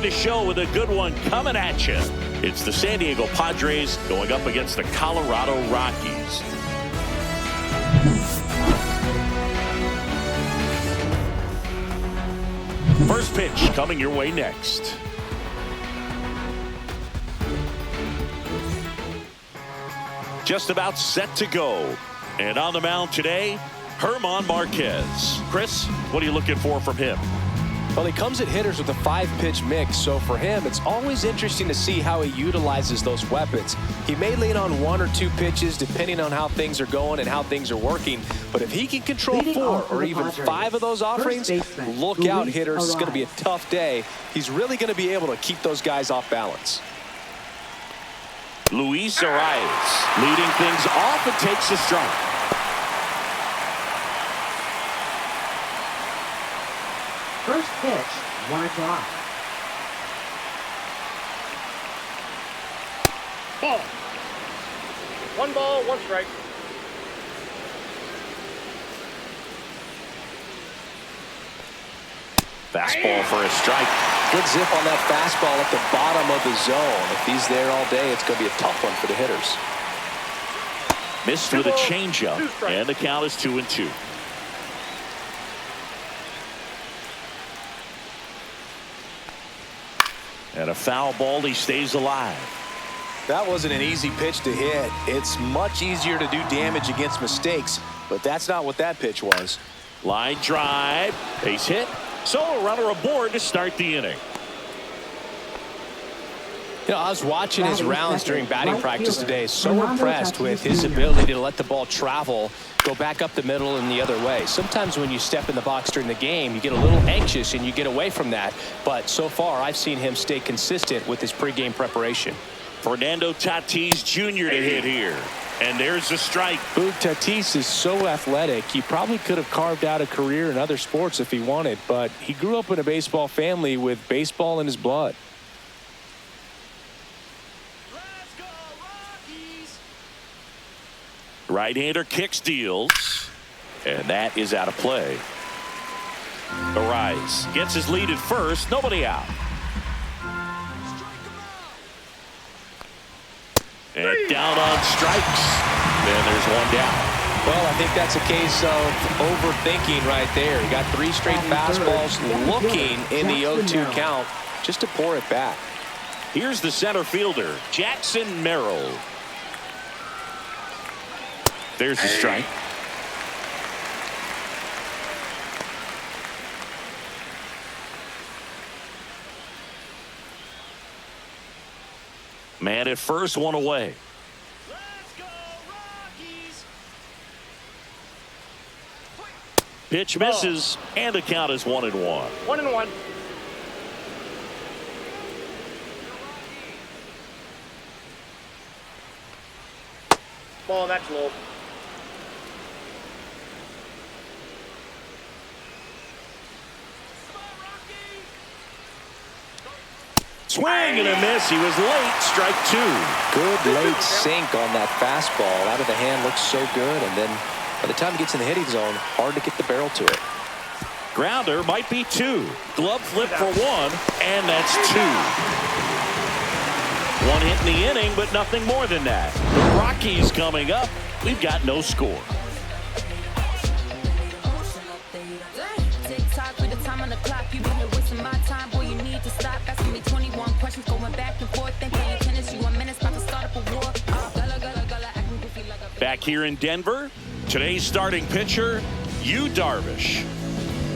The Show with a good one coming at you. It's the San Diego Padres going up against the Colorado Rockies. First pitch coming your way next. Just about set to go. And on the mound today, Germán Marquez. Chris, what are you looking for from him? Well, he comes at hitters with a 5-pitch mix, so for him, it's always interesting to see how he utilizes those weapons. He may lean on 1 or 2 pitches depending on how things are going and how things are working, but if he can control 4 or even 5 of those offerings, look out, hitters. It's going to be a tough day. He's really going to be able to keep those guys off balance. Luis Arias leading things off and takes a strike. First pitch, 1 o'clock. Ball. 1 ball, 1 strike. Fastball for a strike. Good zip on that fastball at the bottom of the zone. If he's there all day, it's going to be a tough one for the hitters. Missed with a changeup, and the count is 2-2. And a foul ball, he stays alive. That wasn't an easy pitch to hit. It's much easier to do damage against mistakes, but that's not what that pitch was. Line drive, base hit, so a runner aboard to start the inning. You know, I was watching his rounds during batting practice today. So impressed with his ability to let the ball travel, go back up the middle and the other way. Sometimes when you step in the box during the game, you get a little anxious and you get away from that. But so far, I've seen him stay consistent with his pregame preparation. Fernando Tatis Jr. to hit here. And there's a strike. Boog, Tatis is so athletic. He probably could have carved out a career in other sports if he wanted, but he grew up in a baseball family with baseball in his blood. Let's go, Rockies! Right-hander kicks, deals, and that is out of play. Arias gets his lead at first, nobody out. And down on strikes. And there's 1 down. Well, I think that's a case of overthinking right there. He got 3 straight fastballs looking in the 0-2 count just to pour it back. Here's the center fielder, Jackson Merrill. There's the strike. Man at first, 1 away. Let's go, Rockies. Pitch misses, and the count is 1-1. 1-1. Ball, that's low. Swing and a miss. He was late. Strike 2. Good late sink on that fastball. Out of the hand looks so good, and then by the time he gets in the hitting zone, hard to get the barrel to it. Grounder might be 2. Glove flip for 1, and that's 2. 1 hit in the inning, but nothing more than that. The Rockies coming up. We've got no score. Back here in Denver, today's starting pitcher, Yu Darvish.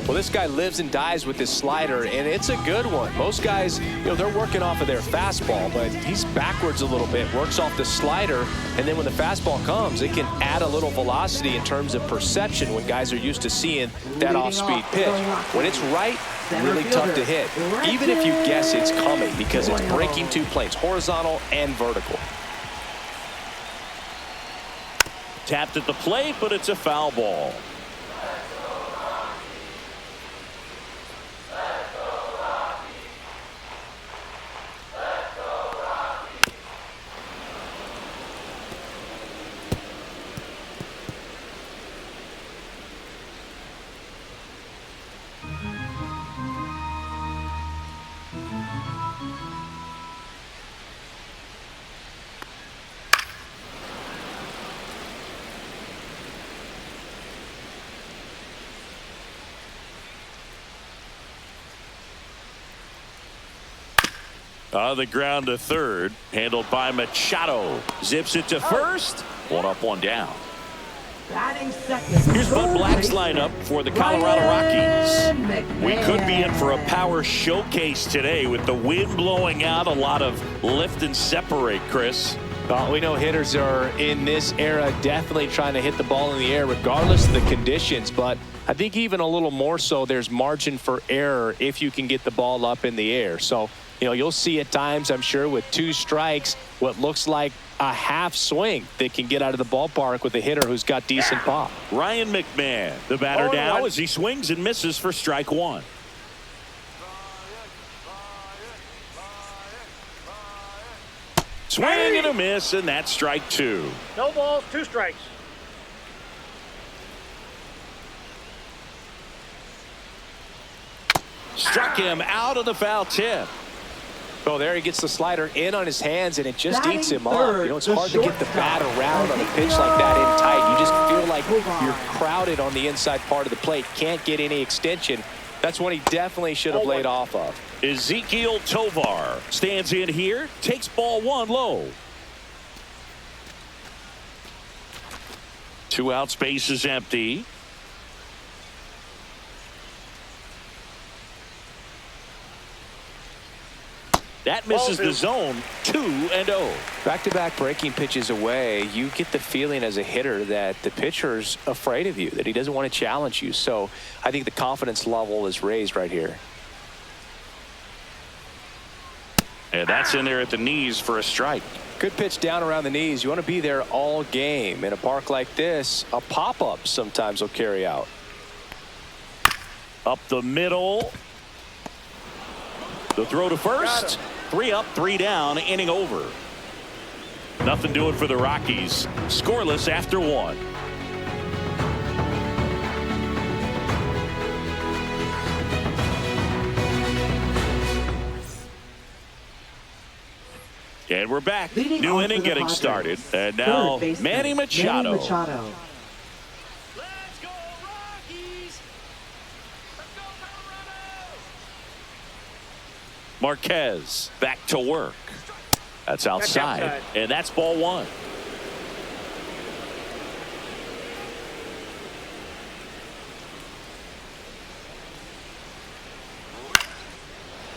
Well, this guy lives and dies with his slider, and it's a good one. Most guys, you know, they're working off of their fastball, but he's backwards a little bit, works off the slider, and then when the fastball comes, it can add a little velocity in terms of perception when guys are used to seeing that off-speed pitch. When it's right, really tough to hit, even if you guess it's coming, because it's breaking 2 planes, horizontal and vertical. Tapped at the plate, but it's a foul ball. On the ground to third, handled by Machado. Zips it to first. One up, one down. Batting second. Here's Bud Black's lineup for the Colorado Rockies. We could be in for a power showcase today with the wind blowing out. A lot of lift and separate, Chris. Well, we know hitters are in this era definitely trying to hit the ball in the air regardless of the conditions, but I think even a little more so there's margin for error if you can get the ball up in the air. So, you'll see at times, I'm sure, with 2 strikes, what looks like a half swing that can get out of the ballpark with a hitter who's got decent pop. Ryan McMahon, the batter now as he swings and misses for strike 1. Swing and a miss, and that's strike 2. No balls, 2 strikes. Struck him out of the foul tip. Oh, there he gets the slider in on his hands, and it just Batting eats him third, up. It's hard to get the bat around on a pitch like that in tight. You just feel like you're crowded on the inside part of the plate. Can't get any extension. That's one he definitely should have laid off of. Ezekiel Tovar stands in here, takes ball 1 low. 2 out, space is empty. That misses the zone. 2-0. Back-to-back breaking pitches away, you get the feeling as a hitter that the pitcher's afraid of you, that he doesn't want to challenge you. So I think the confidence level is raised right here. And that's in there at the knees for a strike. Good pitch down around the knees. You want to be there all game. In a park like this, a pop-up sometimes will carry out. Up the middle. The throw to first. 3 up, 3 down, inning over. Nothing doing for the Rockies. Scoreless after 1. And we're back. New inning getting Padres. started. And now Manny Machado. Let's go, Rockies! Let's go, Colorado! Marquez back to work. That's outside. outside. And that's ball 1.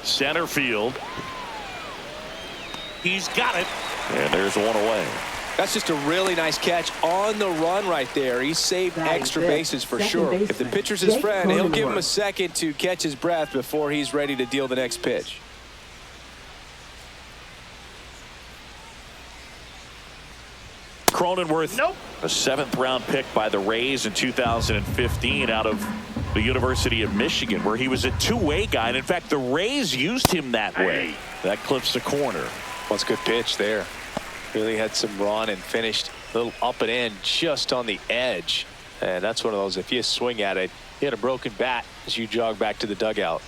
Center field. He's got it. And there's 1 away. That's just a really nice catch on the run right there. He saved extra bases for sure. If the pitcher's his friend, he'll give him a second to catch his breath before he's ready to deal the next pitch. Cronenworth, a 7th round pick by the Rays in 2015 out of the University of Michigan, where he was a two-way guy. And in fact, the Rays used him that way. That clips the corner. What's a good pitch there. Really had some run and finished a little up and in just on the edge. And that's one of those, if you swing at it, you had a broken bat as you jog back to the dugout.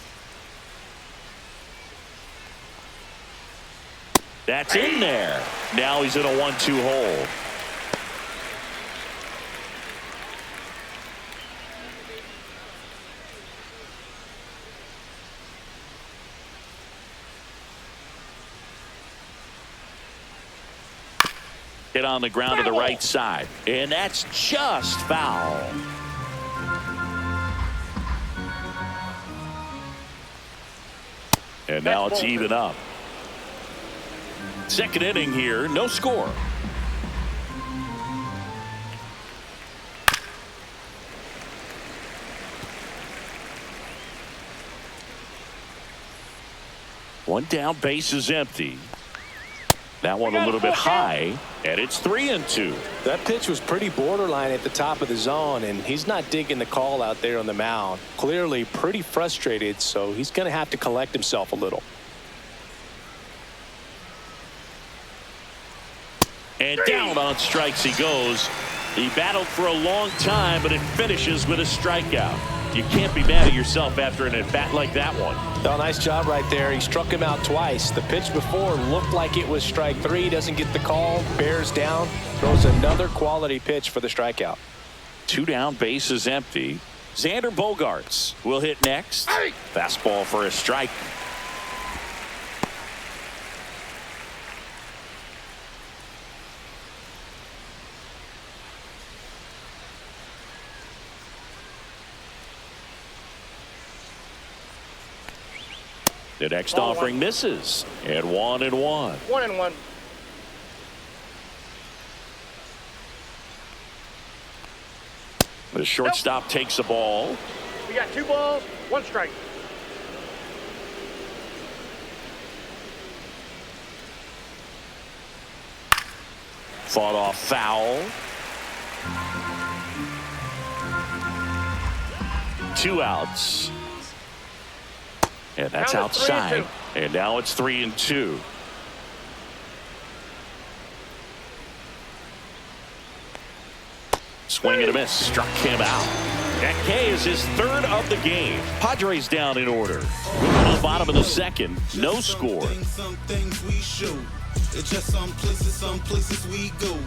That's in there. Now he's in a 1-2 hole. Hit on the ground to the right side. And that's just foul. And now it's even up. Second inning here, no score. One down, base is empty. That one a little bit high, and it's 3-2. That pitch was pretty borderline at the top of the zone, and he's not digging the call out there on the mound. Clearly pretty frustrated, so he's going to have to collect himself a little. And down on strikes he goes. He battled for a long time, but it finishes with a strikeout. You can't be mad at yourself after an at-bat like that one. Oh, nice job right there. He struck him out twice. The pitch before looked like it was strike 3. Doesn't get the call. Bears down. Throws another quality pitch for the strikeout. 2 down, base is empty. Xander Bogaerts will hit next. Fastball for a strike. The next Ball offering one. misses. And 1-1. 1-1. The shortstop takes the ball. We got 2 balls, 1 strike. Fought off foul. 2 outs. And that's Count is 3-2. outside. And now it's 3-2. Swing and a miss. Struck him out. That K is his 3rd of the game. Padres down in order. Moving to the bottom of the 2nd. No score. Some things we show. It's just some places we go.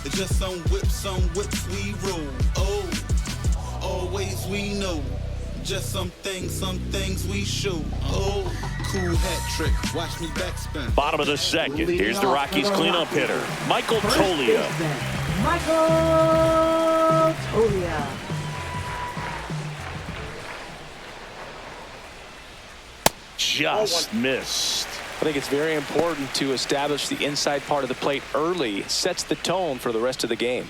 It's just some whips we roll. Oh, always we know. Just some things we show. Oh, cool hat trick. Watch me backspin. Bottom of the 2nd. Here's the Rockies cleanup hitter, Michael Tolia. Michael Tolia. Just missed. I think it's very important to establish the inside part of the plate early. It sets the tone for the rest of the game.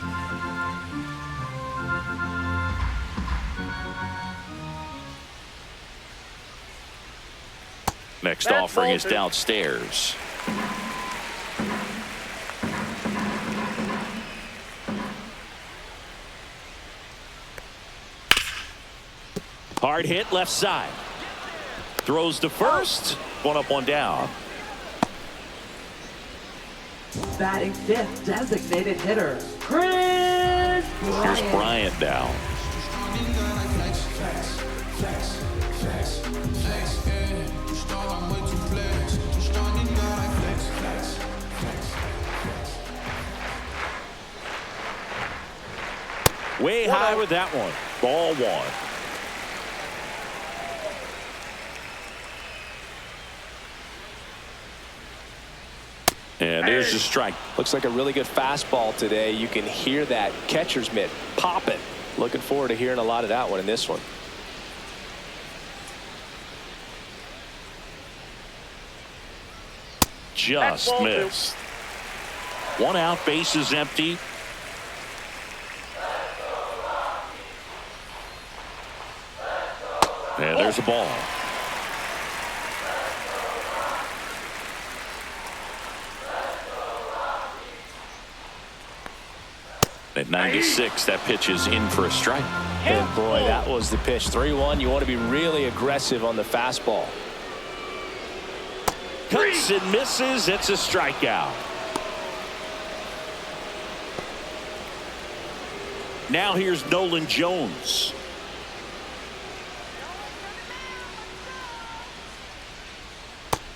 Next That's offering ball is 2. downstairs. Hard hit left side. Throws to first. 1 up, 1 down. Batting 5th, designated hitter, Chris Here's Bryant. Bryant down. Way high with that one. Ball 1. And there's the strike. Looks like a really good fastball today. You can hear that catcher's mitt popping. Looking forward to hearing a lot of that one in this one. Just ball 2. missed. 1 out, base is empty. And there's a ball. At 96, that pitch is in for a strike. And boy, that was the pitch. 3-1. You want to be really aggressive on the fastball. Cuts and misses. It's a strikeout. Now here's Nolan Jones.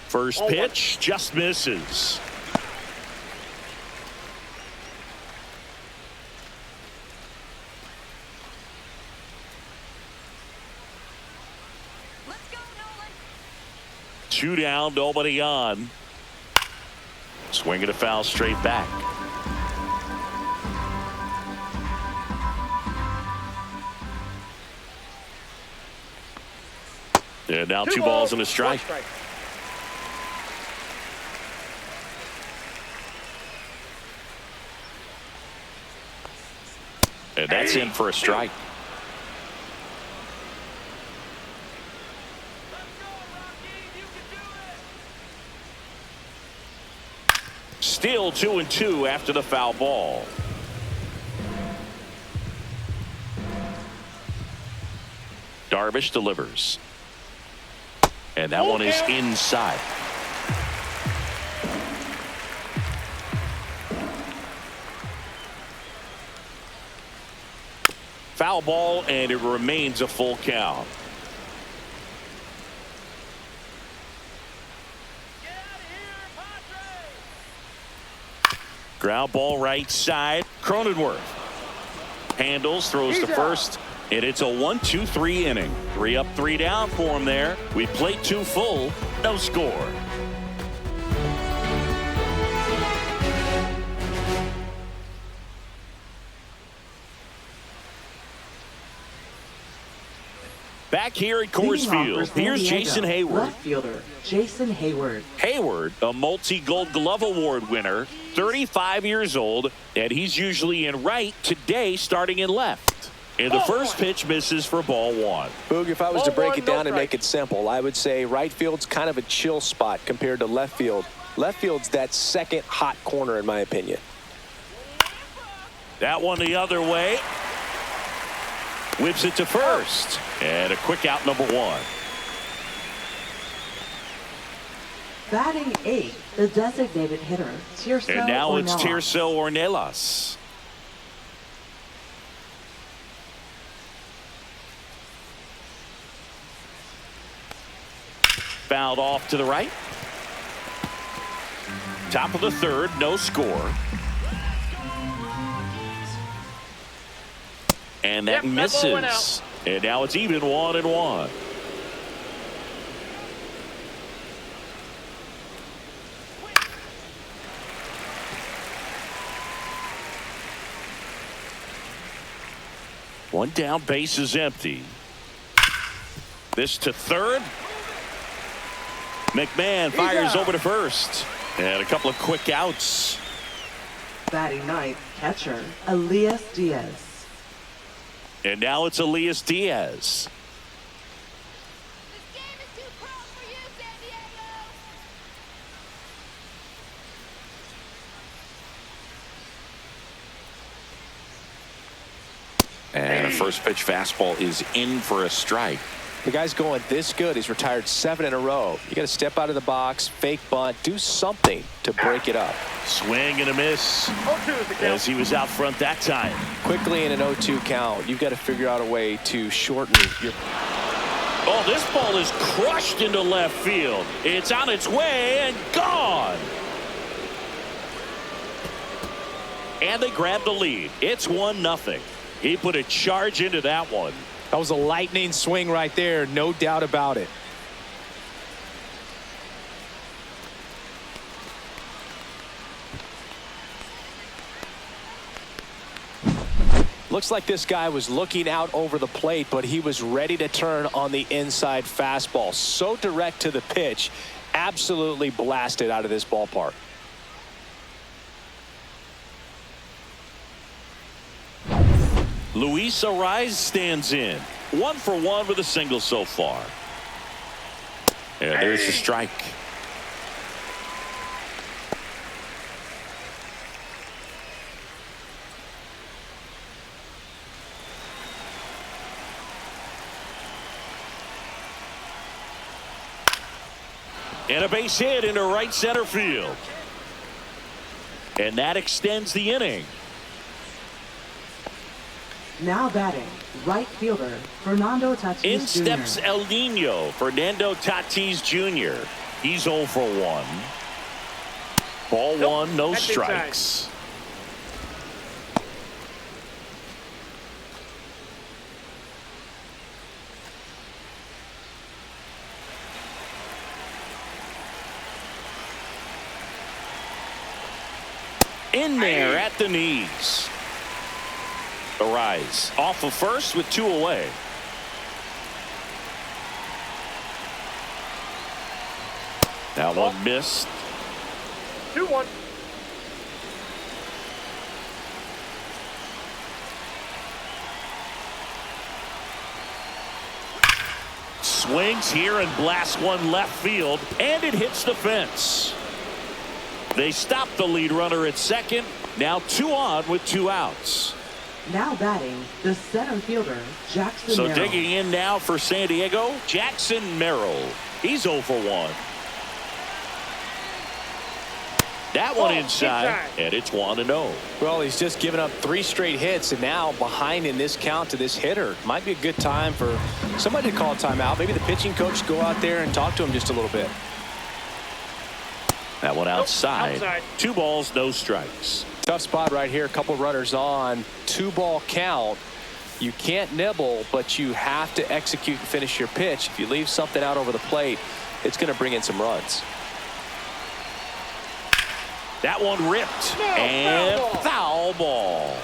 First pitch just misses. Let's go, Nolan. 2 down, nobody on. Swing and a foul straight back. And now 2 balls and a strike. 1 strike. And that's in for a strike. Still 2-2 after the foul ball. Darvish delivers. And that one is inside. Foul ball, and it remains a full count. Ground ball right side. Cronenworth handles, throws to first, and it's a 1-2-3 inning. 3 up, 3 down for him there. We played 2 full, no score. Back here at Coors Leading off for Field, San here's Diego, Jason Hayward. Left fielder, Jason Hayward. Hayward, a multi-Gold Glove Award winner, 35 years old, and he's usually in right, today starting in left. And the first pitch misses for ball one. Boog, if I was to Ball break one, it down no and strike. make it simple, I would say right field's kind of a chill spot compared to left field. Left field's that second hot corner, in my opinion. That one the other way. Whips it to first. And a quick out, number one. Batting 8, the designated hitter, Tirso And now it's Ornelas. Tirso Ornelas. Fouled off to the right. Top of the third, no score. And that Yep, that ball went misses. And now it's even 1-1. One down, base is empty. This to third. McMahon fires over to first. And a couple of quick outs. Batting 9th, catcher, Elias Diaz. And now it's Elias Diaz. This game is too close for you, San Diego. And a first pitch fastball is in for a strike. The guy's going this good. He's retired 7 in a row. You got to step out of the box, fake bunt, do something to break it up. Swing and a miss 0-2 is the count. as he was out front that time. Quickly in an 0-2 count, you've got to figure out a way to shorten your. Oh, this ball is crushed into left field. It's on its way and gone. And they grab the lead. It's 1-0. He put a charge into that one. That was a lightning swing right there, no doubt about it. Looks like this guy was looking out over the plate, but he was ready to turn on the inside fastball. So direct to the pitch, absolutely blasted out of this ballpark. Luis Ariz stands in. 1 for 1 with a single so far. And there's the strike. And a base hit into right center field. And that extends the inning. Now batting, right fielder, Fernando Tatis In Jr. steps El Nino, Fernando Tatis Jr. He's 0 for 1. Ball Nope, one, no that's strikes. In there at the knees. Ariz off of first with 2 away. That one missed. 2-1. Swings here and blasts one left field, and it hits the fence. They stop the lead runner at second. Now 2 on with 2 outs. Now batting, the center fielder, Jackson So Merrill. digging in now for San Diego, Jackson Merrill. He's 0 for 1. That one inside, and it's 1-0. Well, he's just given up 3 straight hits, and now behind in this count to this hitter. Might be a good time for somebody to call a timeout. Maybe the pitching coach go out there and talk to him just a little bit. That one outside. outside. 2 balls, no strikes. Tough spot right here. A couple runners on. 2-ball count. You can't nibble, but you have to execute and finish your pitch. If you leave something out over the plate, it's going to bring in some runs. That one ripped. No, and foul ball. foul ball.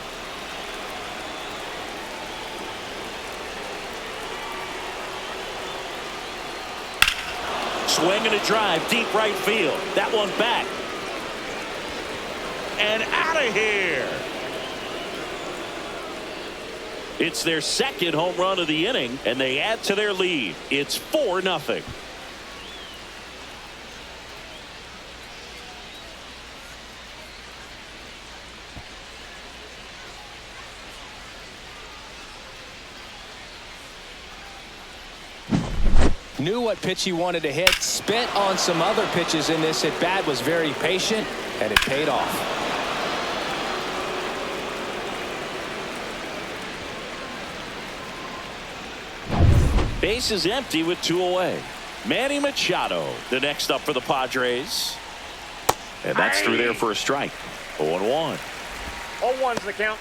Swing and a drive, deep right field. That one back. And out of here. It's their second home run of the inning, and they add to their lead. It's 4-0. Knew what pitch he wanted to hit. Spent on some other pitches in this at bat. Was very patient, and it paid off. Base is empty with 2 away. Manny Machado, the next up for the Padres. And that's through there for a strike. 0-1. 0-1's the count.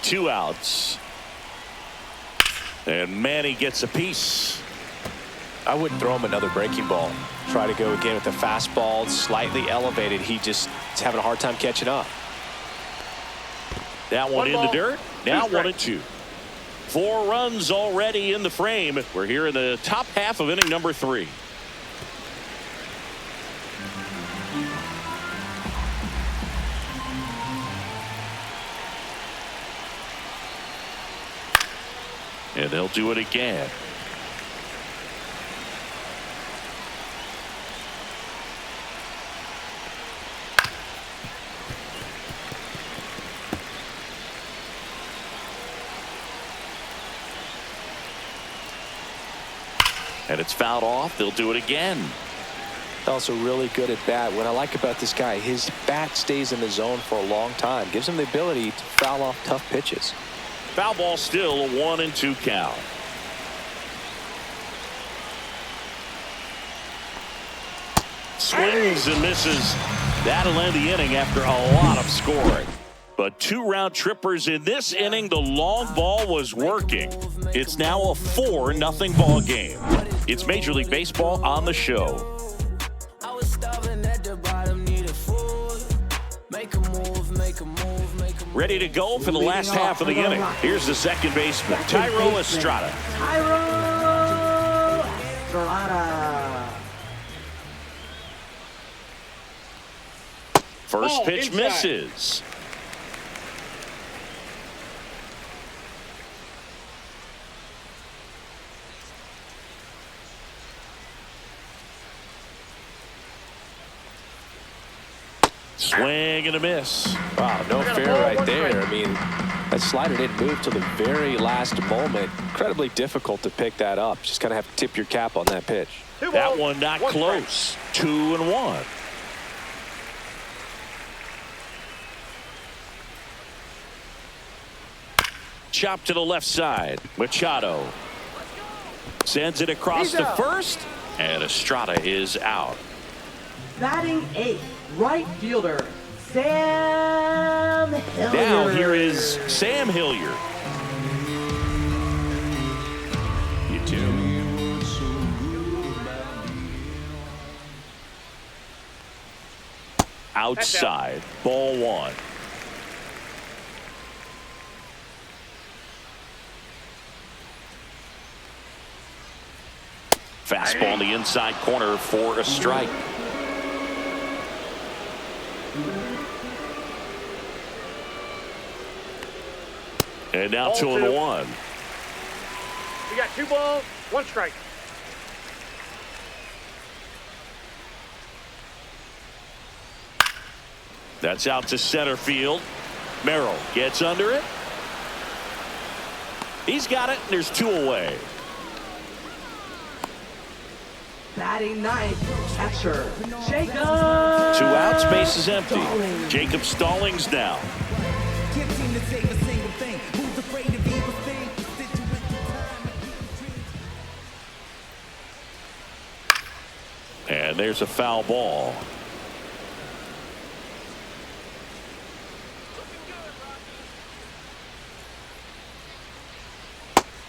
Two outs. And Manny gets a piece. I wouldn't throw him another breaking ball. Try to go again with the fastball, slightly elevated. He just is having a hard time catching up. That one in the dirt. Now 1-2. 4 runs already in the frame. We're here in the top half of inning number 3. And they'll do it again. And it's fouled off. They'll do it again. Also really good at bat. What I like about this guy, his bat stays in the zone for a long time. Gives him the ability to foul off tough pitches. Foul ball still, a 1-2 count. Swings and misses. That'll end the inning after a lot of scoring. But 2 round trippers in this inning. The long ball was working. It's now a 4-0 ball game. It's Major League Baseball on the show. Ready to go for the last half of the inning. Here's the second baseman, Thairo Estrada. Thairo Estrada. First pitch misses. Swing and a miss. Wow, no fair right there. I mean, that slider didn't move till the very last moment. Incredibly difficult to pick that up. Just kind of have to tip your cap on that pitch. That one not close. 2-1. Chop to the left side. Machado sends it across to first, and Estrada is out. Batting 8th, right fielder, Sam Hilliard. Now here is Sam Hilliard. You too. Outside, ball 1. Fastball in the inside corner for a strike. And now 2-1. You got 2 balls, 1 strike. That's out to center field. Merrill gets under it. He's got it. There's 2 away. Batting 9th, catcher, Jacob. 2 outs, base is empty. Jacob Stallings now. And there's a foul ball.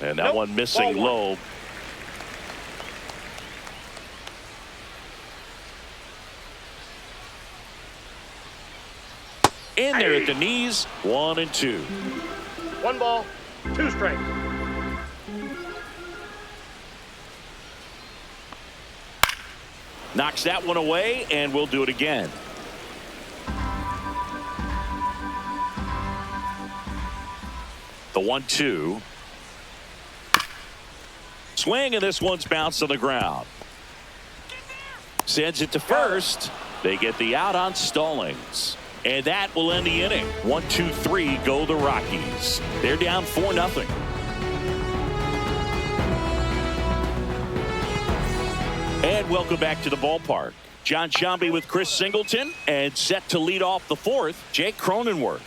And that one missing low. In there at the knees, 1-2. 1 ball, 2 strikes. Knocks that one away, and we'll do it again. The 1-2. Swing, and this one's bounced on the ground. Sends it to first. They get the out on Stallings. And that will end the inning. 1-2-3 go the Rockies. They're down 4-0. And welcome back to the ballpark. John Sciambi with Chris Singleton, and set to lead off the fourth, Jake Cronenworth.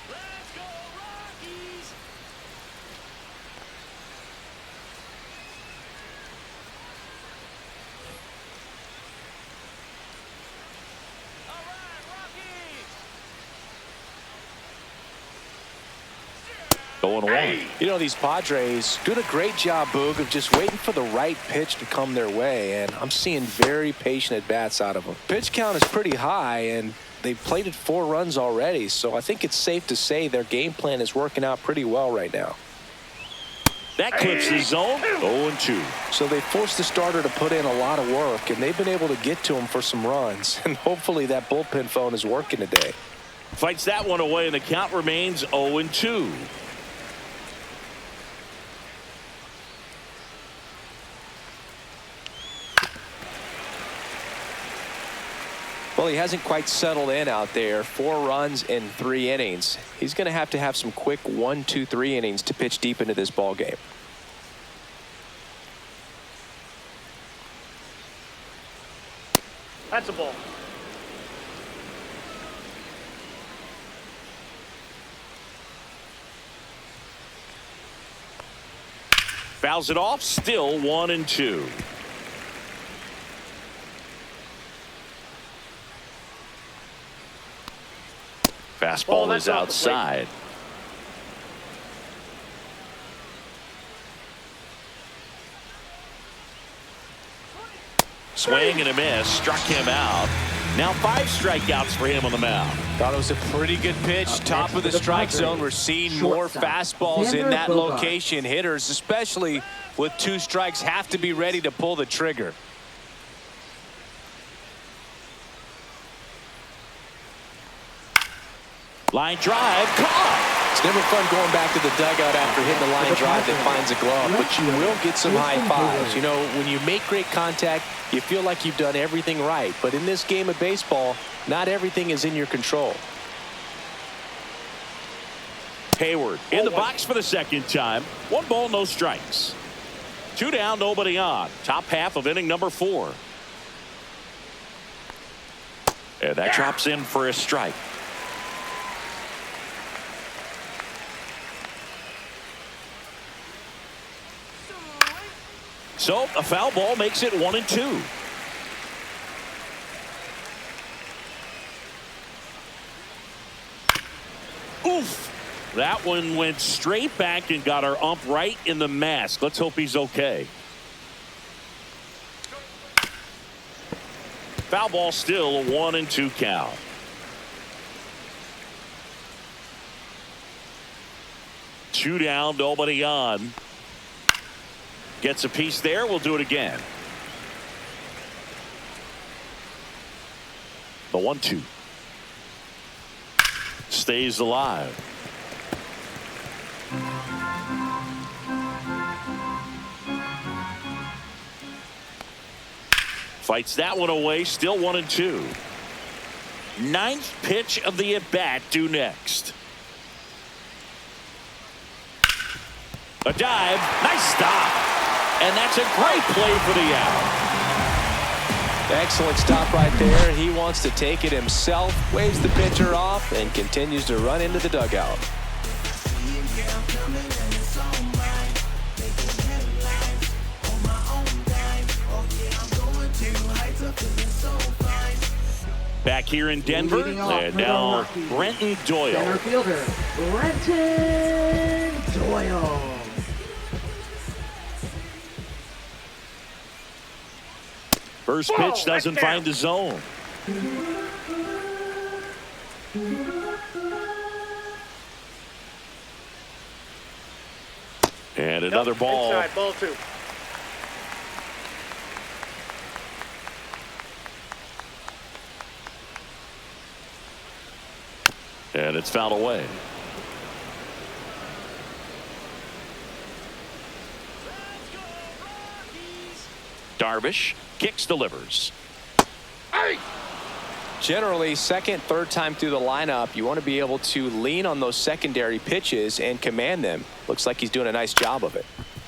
Let's go, Rockies! All right, Rockies! Going one. You know, these Padres doing a great job, Boog, of just waiting for the right pitch to come their way, and I'm seeing very patient at-bats out of them. Pitch count is pretty high, and they've plated 4 runs already, so I think it's safe to say their game plan is working out pretty well right now. That clips the zone. 0-2. So they forced the starter to put in a lot of work, and they've been able to get to him for some runs, and hopefully that bullpen phone is working today. Fights that one away, and the count remains 0-2. Well, he hasn't quite settled in out there. 4 runs in 3 innings. He's going to have some quick 1, 2, 3 innings to pitch deep into this ball game. That's a ball. Fouls it off. Still 1-2. Fastball That's is off the outside. Swing and a miss. Struck him out. Now 5 strikeouts for him on the mound. Thought it was a pretty good pitch. Top of the strike zone. We're seeing more fastballs in that location. Hitters, especially with 2 strikes, have to be ready to pull the trigger. Line drive. Caught. It's never fun going back to the dugout after hitting the line drive that finds a glove, but you will get some high fives. You know, when you make great contact, you feel like you've done everything right. But in this game of baseball, not everything is in your control. Hayward in the box for the second time. 1 ball, no strikes. 2 down, nobody on. Top half of inning number 4. And that drops in for a strike. So a foul ball makes it 1-2. Oof. That one went straight back and got our ump right in the mask. Let's hope he's okay. Foul ball, still a 1-2 count. Two down, nobody on. Gets a piece there. We'll do it again. The 1-2 stays alive. Fights that one away. Still 1-2. 9th pitch of the at bat due next. A dive. Nice stop. And that's a great play for the out. Excellent stop right there. He wants to take it himself, waves the pitcher off, and continues to run into the dugout. Back here in Denver, and now Brenton Doyle. Center fielder, Brenton Doyle. First pitch doesn't find the zone. And another ball. Inside, ball 2. And it's fouled away. Darvish kicks, delivers. Generally, second, third time through the lineup, you want to be able to lean on those secondary pitches and command them. Looks like he's doing a nice job of it.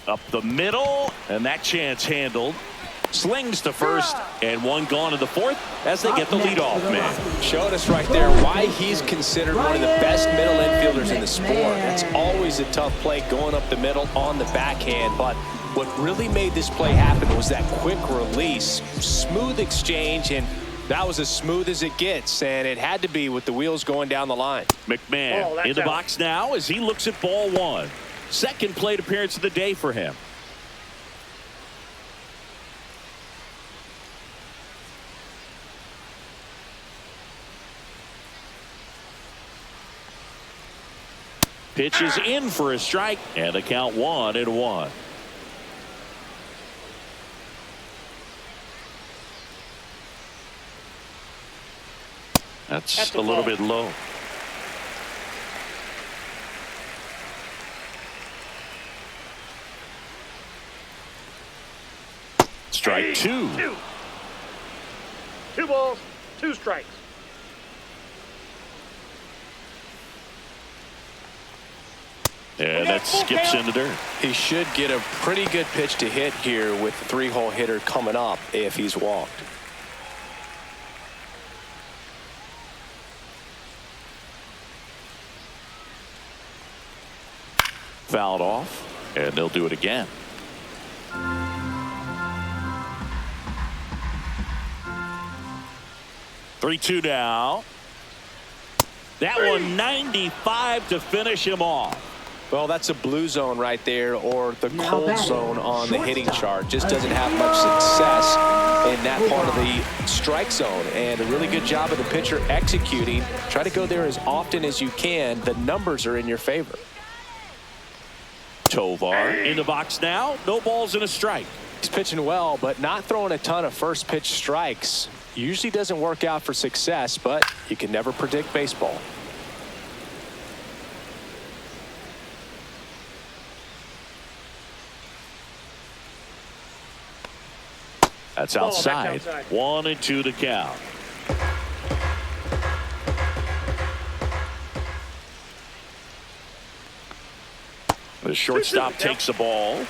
Up the middle, and that chance handled. Slings to first, and one gone in the fourth as they get the leadoff man. Showed us right there why he's considered one of the best middle infielders in the sport. That's always a tough play going up the middle on the backhand, but what really made this play happen was that quick release, smooth exchange, and that was as smooth as it gets, and it had to be with the wheels going down the line. McMahon in the box now as he looks at ball 1. Second plate appearance of the day for him. Pitch is in for a strike, and the count 1-1. That's a little bit low. Strike 2. 2 balls, 2 strikes. And that skips into dirt. He should get a pretty good pitch to hit here with the 3-hole hitter coming up if he's walked. Fouled off, and they'll do it again. Three-two now. That one 95 to finish him off. Well, that's a blue zone right there, or the Now cold batting, zone on the hitting shortstop, chart. Just doesn't have much success in that part of the strike zone. And a really good job of the pitcher executing. Try to go there as often as you can. The numbers are in your favor. Tovar in the box now. No balls and a strike. He's pitching well, but not throwing a ton of first pitch strikes. Usually doesn't work out for success, but you can never predict baseball. That's outside. 1-2 to count. The shortstop takes the ball.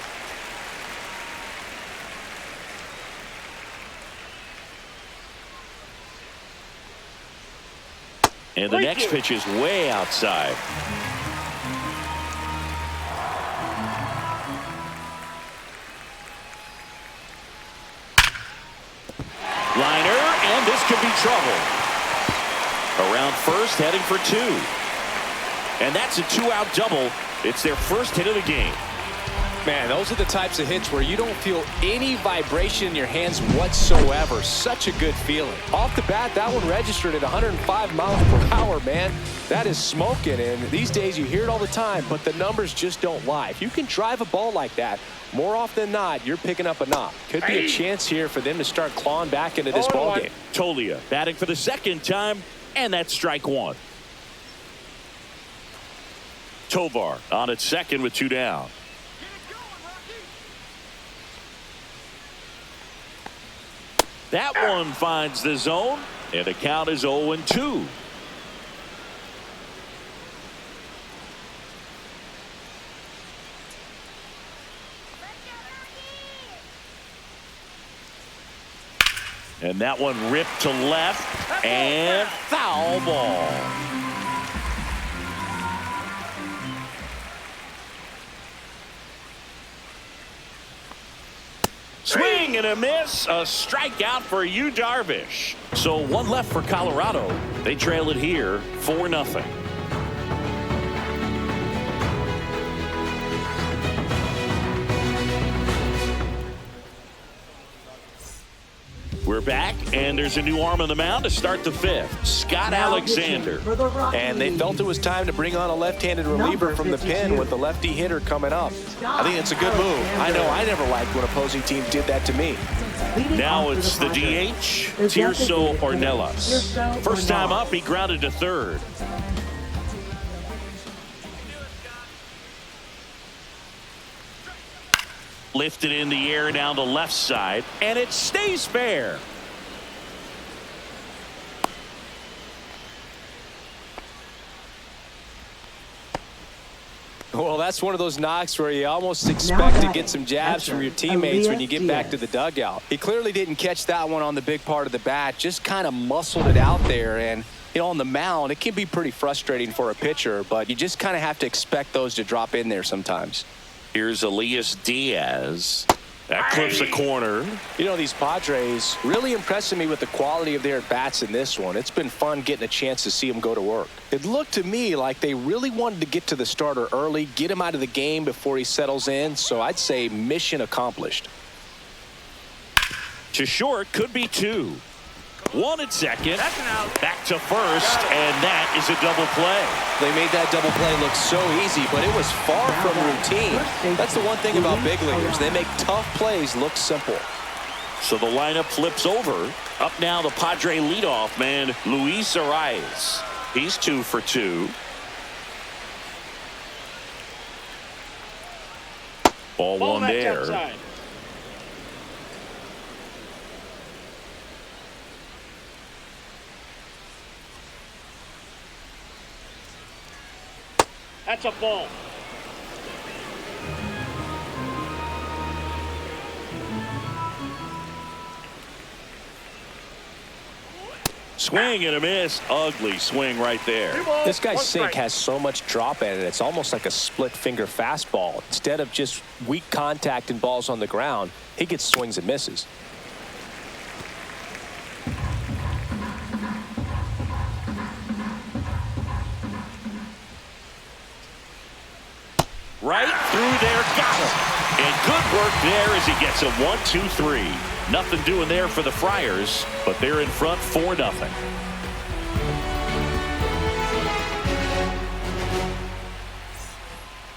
And the next pitch is way outside. Liner, and this could be trouble. Around first, heading for 2. And that's a 2-out double. It's their first hit of the game. Man, those are the types of hits where you don't feel any vibration in your hands whatsoever. Such a good feeling. Off the bat, that one registered at 105 miles per hour, man. That is smoking, and these days you hear it all the time, but the numbers just don't lie. If you can drive a ball like that, more often than not, you're picking up a knock. Could be a chance here for them to start clawing back into this ball game. Tolia batting for the second time, and that's strike 1. Tovar on at second with 2 down. That one finds the zone, and the count is 0-2. And that one ripped to left, and foul ball. Swing and a miss, a strikeout for Yu Darvish. So 1 left for Colorado. They trail it here 4-0. We're back, and there's a new arm on the mound to start the fifth. Scott Alexander. For the Rockies, And they felt it was time to bring on a left-handed reliever from the pen with the lefty hitter coming up. I think it's a good move. I know I never liked when opposing teams did that to me. leading Now off for it's the Padres, DH, the Tirso designated Ornelas. Tirso First time Ornelas. up, he grounded to third. Lifted in the air down the left side, and it stays fair. Well, that's one of those knocks where you almost expect to get some jabs from your teammates when you get back to the dugout. He clearly didn't catch that one on the big part of the bat, just kind of muscled it out there. And, you know, on the mound, it can be pretty frustrating for a pitcher, but you just kind of have to expect those to drop in there sometimes. Here's Elias Diaz. That clips a corner. You know, these Padres really impressing me with the quality of their bats in this one. It's been fun getting a chance to see them go to work. It looked to me like they really wanted to get to the starter early, get him out of the game before he settles in. So I'd say mission accomplished. To short, could be two. One at second. Back to first, and that is a double play. They made that double play look so easy, but it was far from routine. That's the one thing about big leaguers. They make tough plays look simple. So the lineup flips over. Up now, the Padre leadoff man, Luis Arias. He's 2 for 2. Ball one there. That's a ball. Swing and a miss. Ugly swing right there. This guy's sink has so much drop in it. It's almost like a split finger fastball. Instead of just weak contact and balls on the ground, he gets swings and misses. Right through there, got him. And good work there as he gets a 1-2-3. Nothing doing there for the Friars, but they're in front 4-0.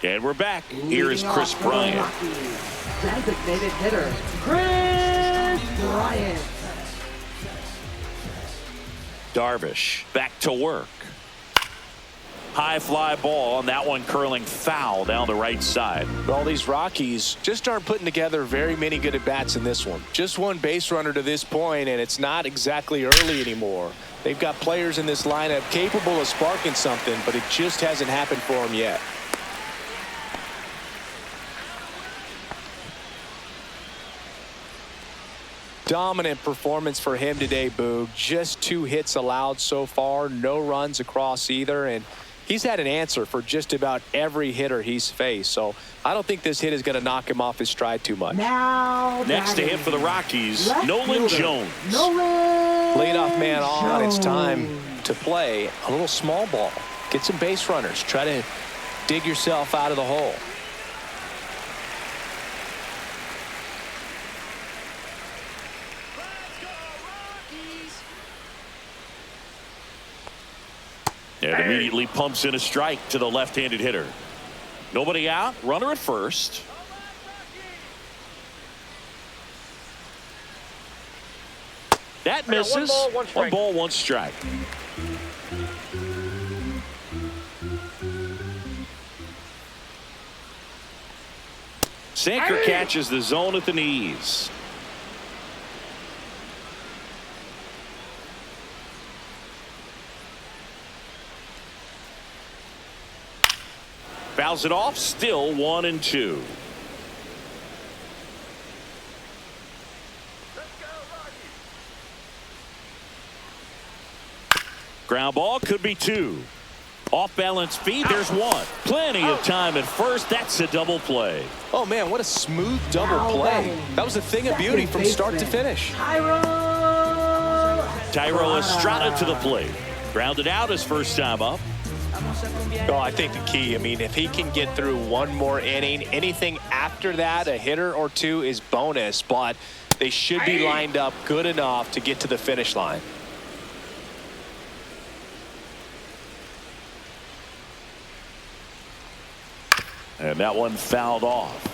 And we're back. Here is Chris Bryant. Designated hitter, Chris Bryant. Darvish back to work. High fly ball, and that one curling foul down the right side. Well, these Rockies just aren't putting together very many good at-bats in this one. Just one base runner to this point, and it's not exactly early anymore. They've got players in this lineup capable of sparking something, but it just hasn't happened for them yet. Dominant performance for him today, Boog. Just 2 hits allowed so far, no runs across either, and he's had an answer for just about every hitter he's faced. So I don't think this hit is going to knock him off his stride too much. Now Next to hit for the Rockies, left Nolan fielder, Jones. Nolan Leadoff man on. It's time Jones. to play a little small ball. Get some base runners. Try to dig yourself out of the hole. And immediately pumps in a strike to the left-handed hitter. Nobody out. Runner at first. That misses. 1 ball, 1 strike. Sinker catches the zone at the knees. Fouls it off. Still 1-2. Ground ball, could be 2. Off balance feed, there's 1. Plenty of time at first. That's a double play. Oh man, what a smooth double play. That was a thing of beauty from start to finish. Thairo Estrada to the plate. Grounded out his first time up. Oh, I think the key, I mean, if he can get through one more inning, anything after that, a hitter or 2 is bonus. But They should be lined up good enough to get to the finish line. And that one fouled off.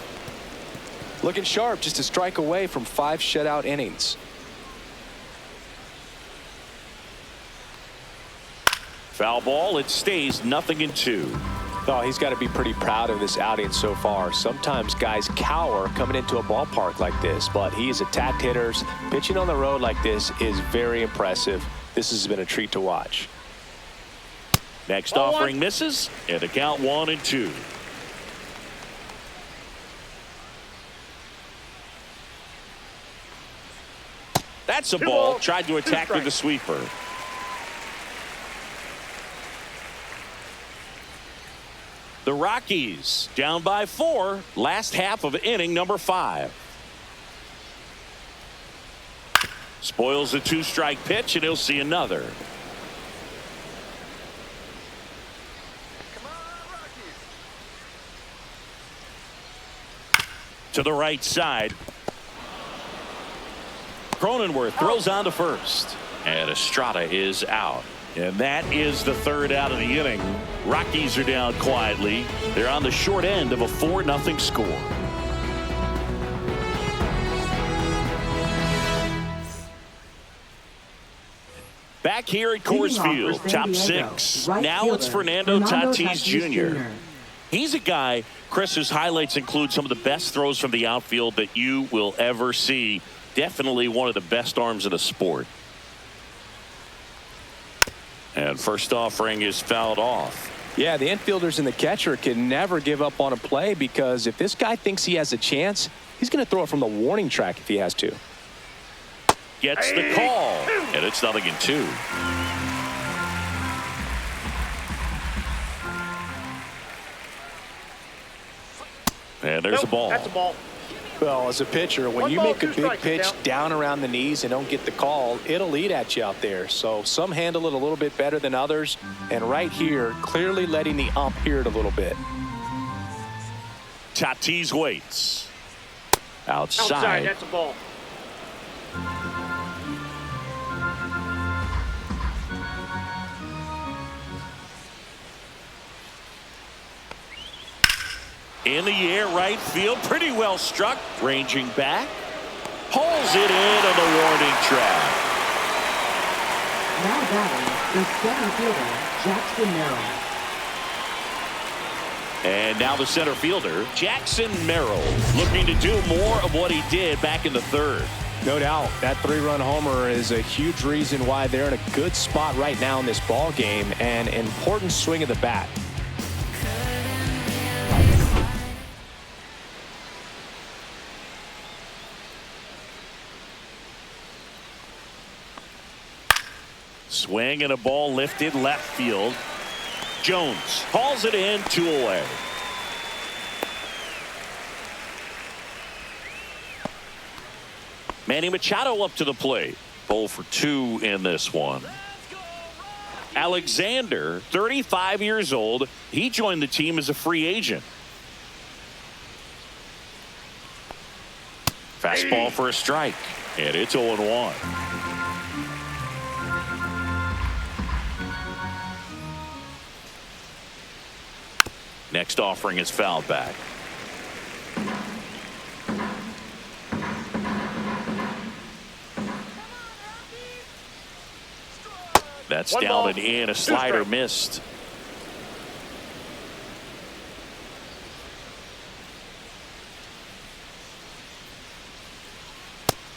Looking sharp, just a strike away from 5 shutout innings. Foul ball. It stays 0-2. Oh, he's got to be pretty proud of this outing so far. Sometimes guys cower coming into a ballpark like this, but he's attacked hitters. Pitching on the road like this is very impressive. This has been a treat to watch. Next offering misses, and the count 1-2. That's a ball. Tried to attack with the sweeper. The Rockies down by 4. Last half of inning number 5. Spoils a 2-strike pitch, and he'll see another. To the right side. Cronenworth throws on to first. And Estrada is out. And that is the 3rd out of the inning. Rockies are down quietly. They're on the short end of a 4-0 score. Back here at Coors Field, top 6. Now it's Fernando Tatis Jr. He's a guy, Chris, whose highlights include some of the best throws from the outfield that you will ever see. Definitely one of the best arms in the sport. And first offering is fouled off. Yeah, the infielders and the catcher can never give up on a play, because if this guy thinks he has a chance, he's going to throw it from the warning track if he has to. Gets the call, and it's 0-2. And there's a ball. That's a ball. Well, as a pitcher, when you make a big pitch down around the knees and don't get the call, it'll eat at you out there. So some handle it a little bit better than others. And right here, clearly letting the ump hear it a little bit. Tatis waits. Outside, that's a ball. In the air, right field, pretty well struck. Ranging back, pulls it in on the warning track. Now batting is center fielder Jackson Merrill. And now the center fielder, Jackson Merrill, looking to do more of what he did back in the 3rd. No doubt, that 3-run homer is a huge reason why they're in a good spot right now in this ball game, and an important swing of the bat. Swing and a ball lifted left field. Jones hauls it in, 2 away. Manny Machado up to the plate. 0 for 2 in this one. Alexander, 35 years old. He joined the team as a free agent. Fastball for a strike, and it's 0-1. Next offering is fouled back. That's One down ball, and in. A 2 slider strikes. missed.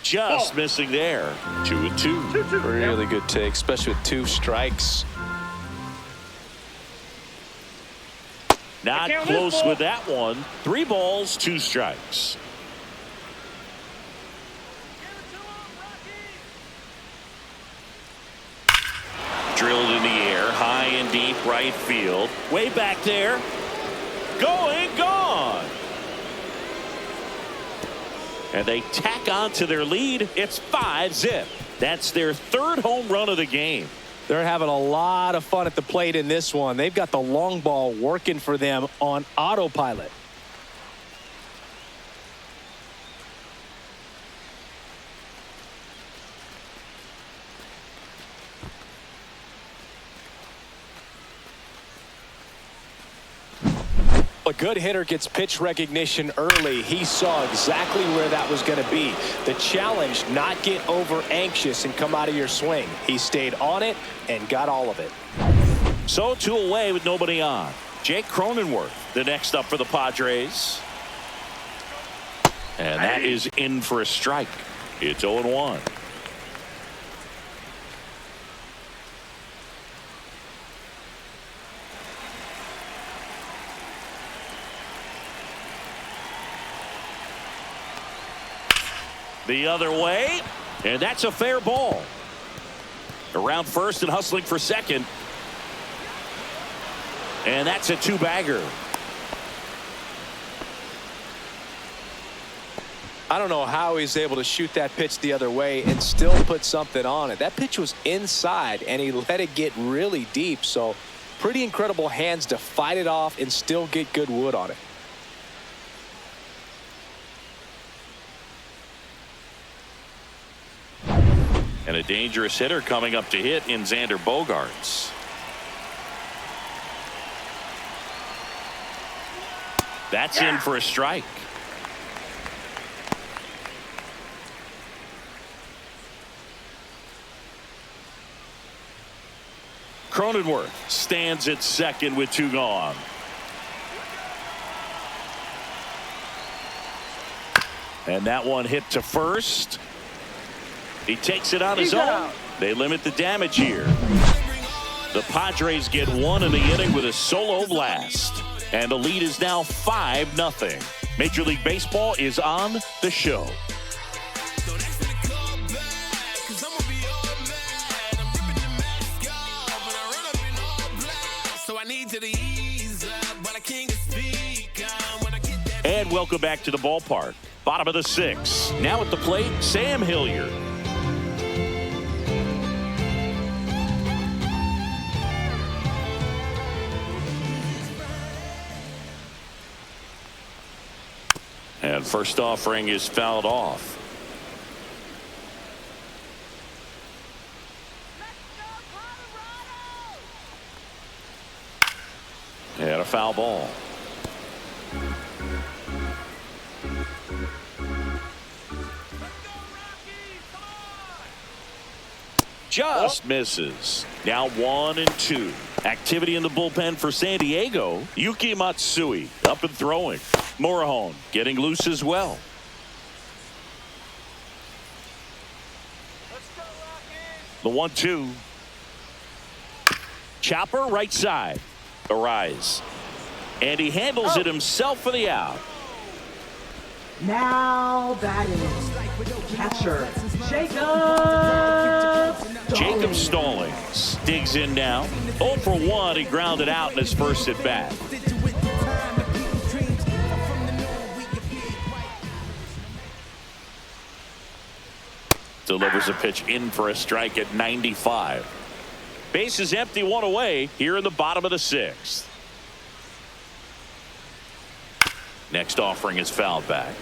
Just missing there. 2-2. 2-2. Really good take, especially with 2 strikes. Not Count this close ball. with that one. 3 balls, 2 strikes. Drilled in the air, high and deep right field. Way back there. Going, gone. And they tack on to their lead. It's 5-zip. That's their 3rd home run of the game. They're having a lot of fun at the plate in this one. They've got the long ball working for them on autopilot. A good hitter gets pitch recognition early. He saw exactly where that was going to be. The challenge, not get over anxious and come out of your swing. He stayed on it and got all of it. So 2 away with nobody on. Jake Cronenworth, the next up for the Padres. And that is in for a strike. It's 0-1. The other way, and that's a fair ball. Around first and hustling for second. And that's a 2-bagger. I don't know how he's able to shoot that pitch the other way and still put something on it. That pitch was inside, and he let it get really deep. So pretty incredible hands to fight it off and still get good wood on it. And a dangerous hitter coming up to hit in Xander Bogaerts. That's in for a strike. Cronenworth stands at second with 2 gone. And that one hit to first. He takes it on his own. They limit the damage here. The Padres get 1 in the inning with a solo blast. And the lead is now 5-0. Major League Baseball is on the show. And welcome back to the ballpark. Bottom of the 6th. Now at the plate, Sam Hilliard. And first offering is fouled off. And a foul ball. Just misses. Now 1-2. Activity in the bullpen for San Diego. Yuki Matsui up and throwing. Morahone getting loose as well. The 1-2. Chopper right side. Arise. And he handles it himself for the out. Now batting, catcher Jacob Stallings digs in now. 0 for 1. He grounded out in his first at bat. Delivers a pitch in for a strike at 95. Base is empty, 1 away here in the bottom of the 6th. Next offering is fouled back.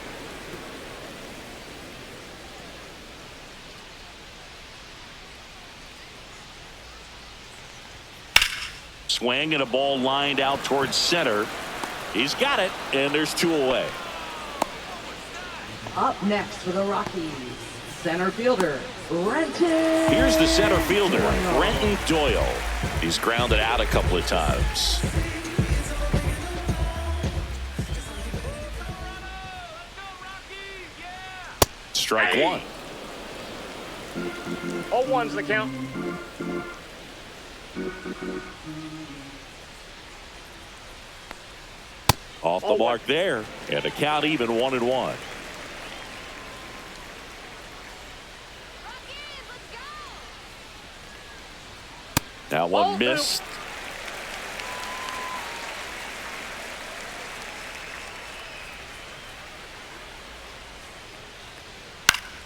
Swing and a ball lined out towards center. He's got it, and there's 2 away. Up next for the Rockies, center fielder Renton. Here's the center fielder, Renton Doyle. He's grounded out a couple of times. Strike 1. 0-1's the count. Off the mark there, and the count even 1-1. That one missed.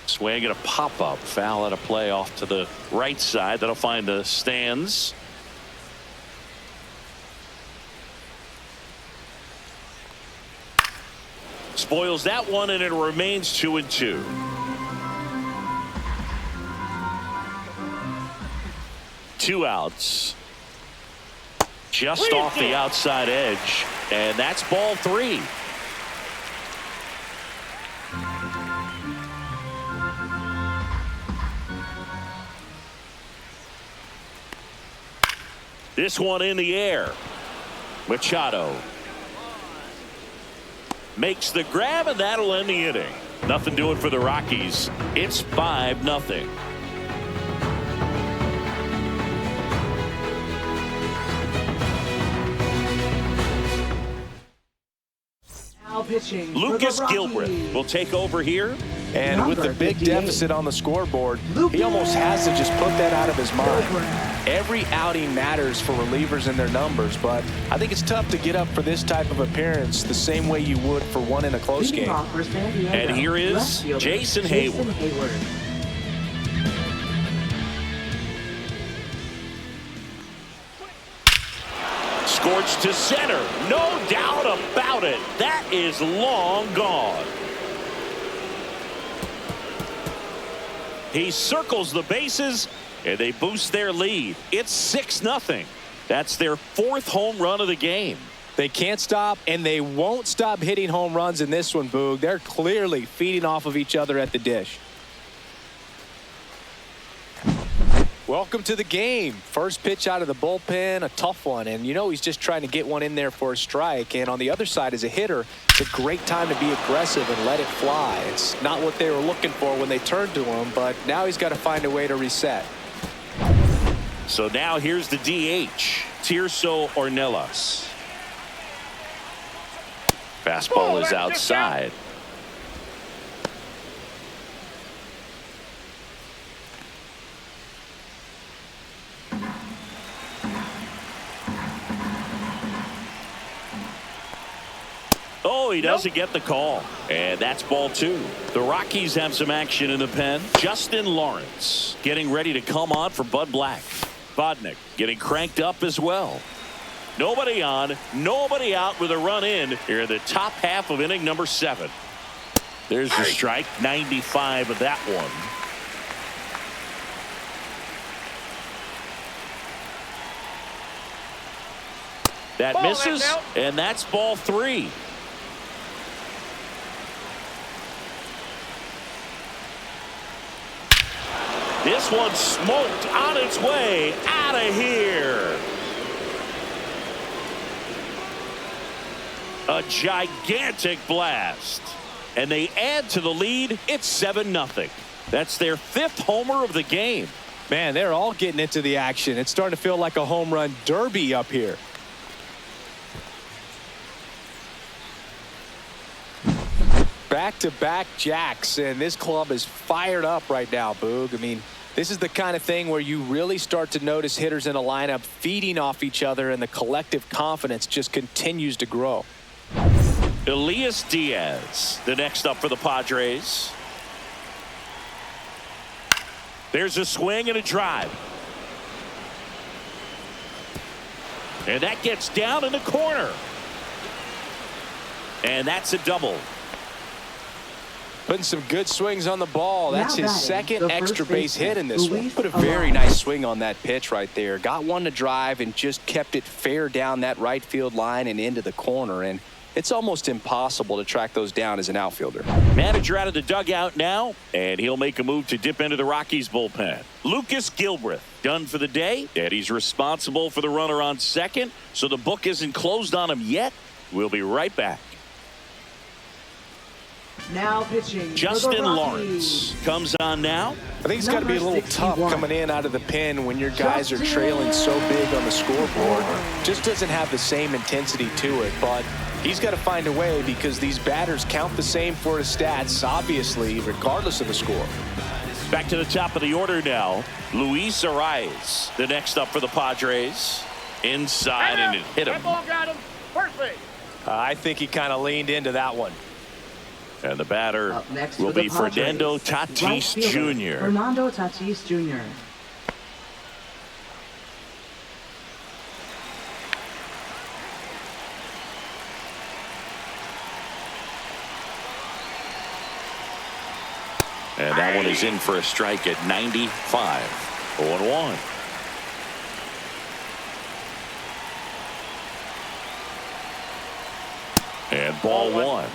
Swing and a pop-up. Foul at a play off to the right side. That'll find the stands. Spoils that one, and it remains 2-2. Two outs. Just off the outside edge. And that's ball 3. This one in the air. Machado makes the grab, and that'll end the inning. Nothing doing for the Rockies. It's 5-0. Now pitching for Lucas the Rockies. Gilbreth will take over here. And with the big 58. deficit on the scoreboard, he almost has to just put that out of his mind. Every outing matters for relievers and their numbers, but I think it's tough to get up for this type of appearance the same way you would for one in a close Leading game. off for San Diego, And here is left fielder, Jason Hayward. Scorched to center. No doubt about it. That is long gone. He circles the bases, and they boost their lead. It's 6-0. That's their 4th home run of the game. They can't stop, and they won't stop hitting home runs in this one, Boog. They're clearly feeding off of each other at the dish. Welcome to the game. First pitch out of the bullpen, a tough one. And you know he's just trying to get one in there for a strike. And on the other side, as a hitter, it's a great time to be aggressive and let it fly. It's not what they were looking for when they turned to him, but now he's got to find a way to reset. So now here's the DH, Tirso Ornelas. Fastball is outside. Oh, he doesn't get the call. And that's ball 2. The Rockies have some action in the pen. Justin Lawrence getting ready to come on for Bud Black. Bodnick getting cranked up as well. Nobody on, nobody out with a run in here in the top half of inning number 7. There's the strike, 95 of that one. That misses, and that's ball 3. This one smoked on its way out of here. A gigantic blast. And they add to the lead. It's 7-0. That's their 5th homer of the game. Man, they're all getting into the action. It's starting to feel like a home run derby up here. Back-to-back jacks, and this club is fired up right now, Boog. I mean, this is the kind of thing where you really start to notice hitters in a lineup feeding off each other, and the collective confidence just continues to grow. Elias Diaz, the next up for the Padres. There's a swing and a drive. And that gets down in the corner. And that's a double. Putting some good swings on the ball. That's his second extra base hit in this one. Put a Luis very nice swing on that pitch right there. Got one to drive and just kept it fair down that right field line and into the corner. And it's almost impossible to track those down as an outfielder. Manager out of the dugout now, and he'll make a move to dip into the Rockies bullpen. Lucas Gilbreth done for the day, and he's responsible for the runner on second, so the book isn't closed on him yet. We'll be right back. Now pitching Justin for the Lawrence Rockies. comes on now. I think it's got to be a little Number tough 61. coming in out of the pen when your guys are trailing so big on the scoreboard. Just doesn't have the same intensity to it, but he's got to find a way because these batters count the same for his stats, obviously, regardless of the score. Back to the top of the order now. Luis Arias, the next up for the Padres. Inside, and it hit him. That ball got him. First base. I think he kind of leaned into that one. And the batter Up next will for the be Fernando Padres, right Tatis fielder, Jr. Fernando Tatis Jr. And that one is in for a strike at 95. 0-1. And ball one.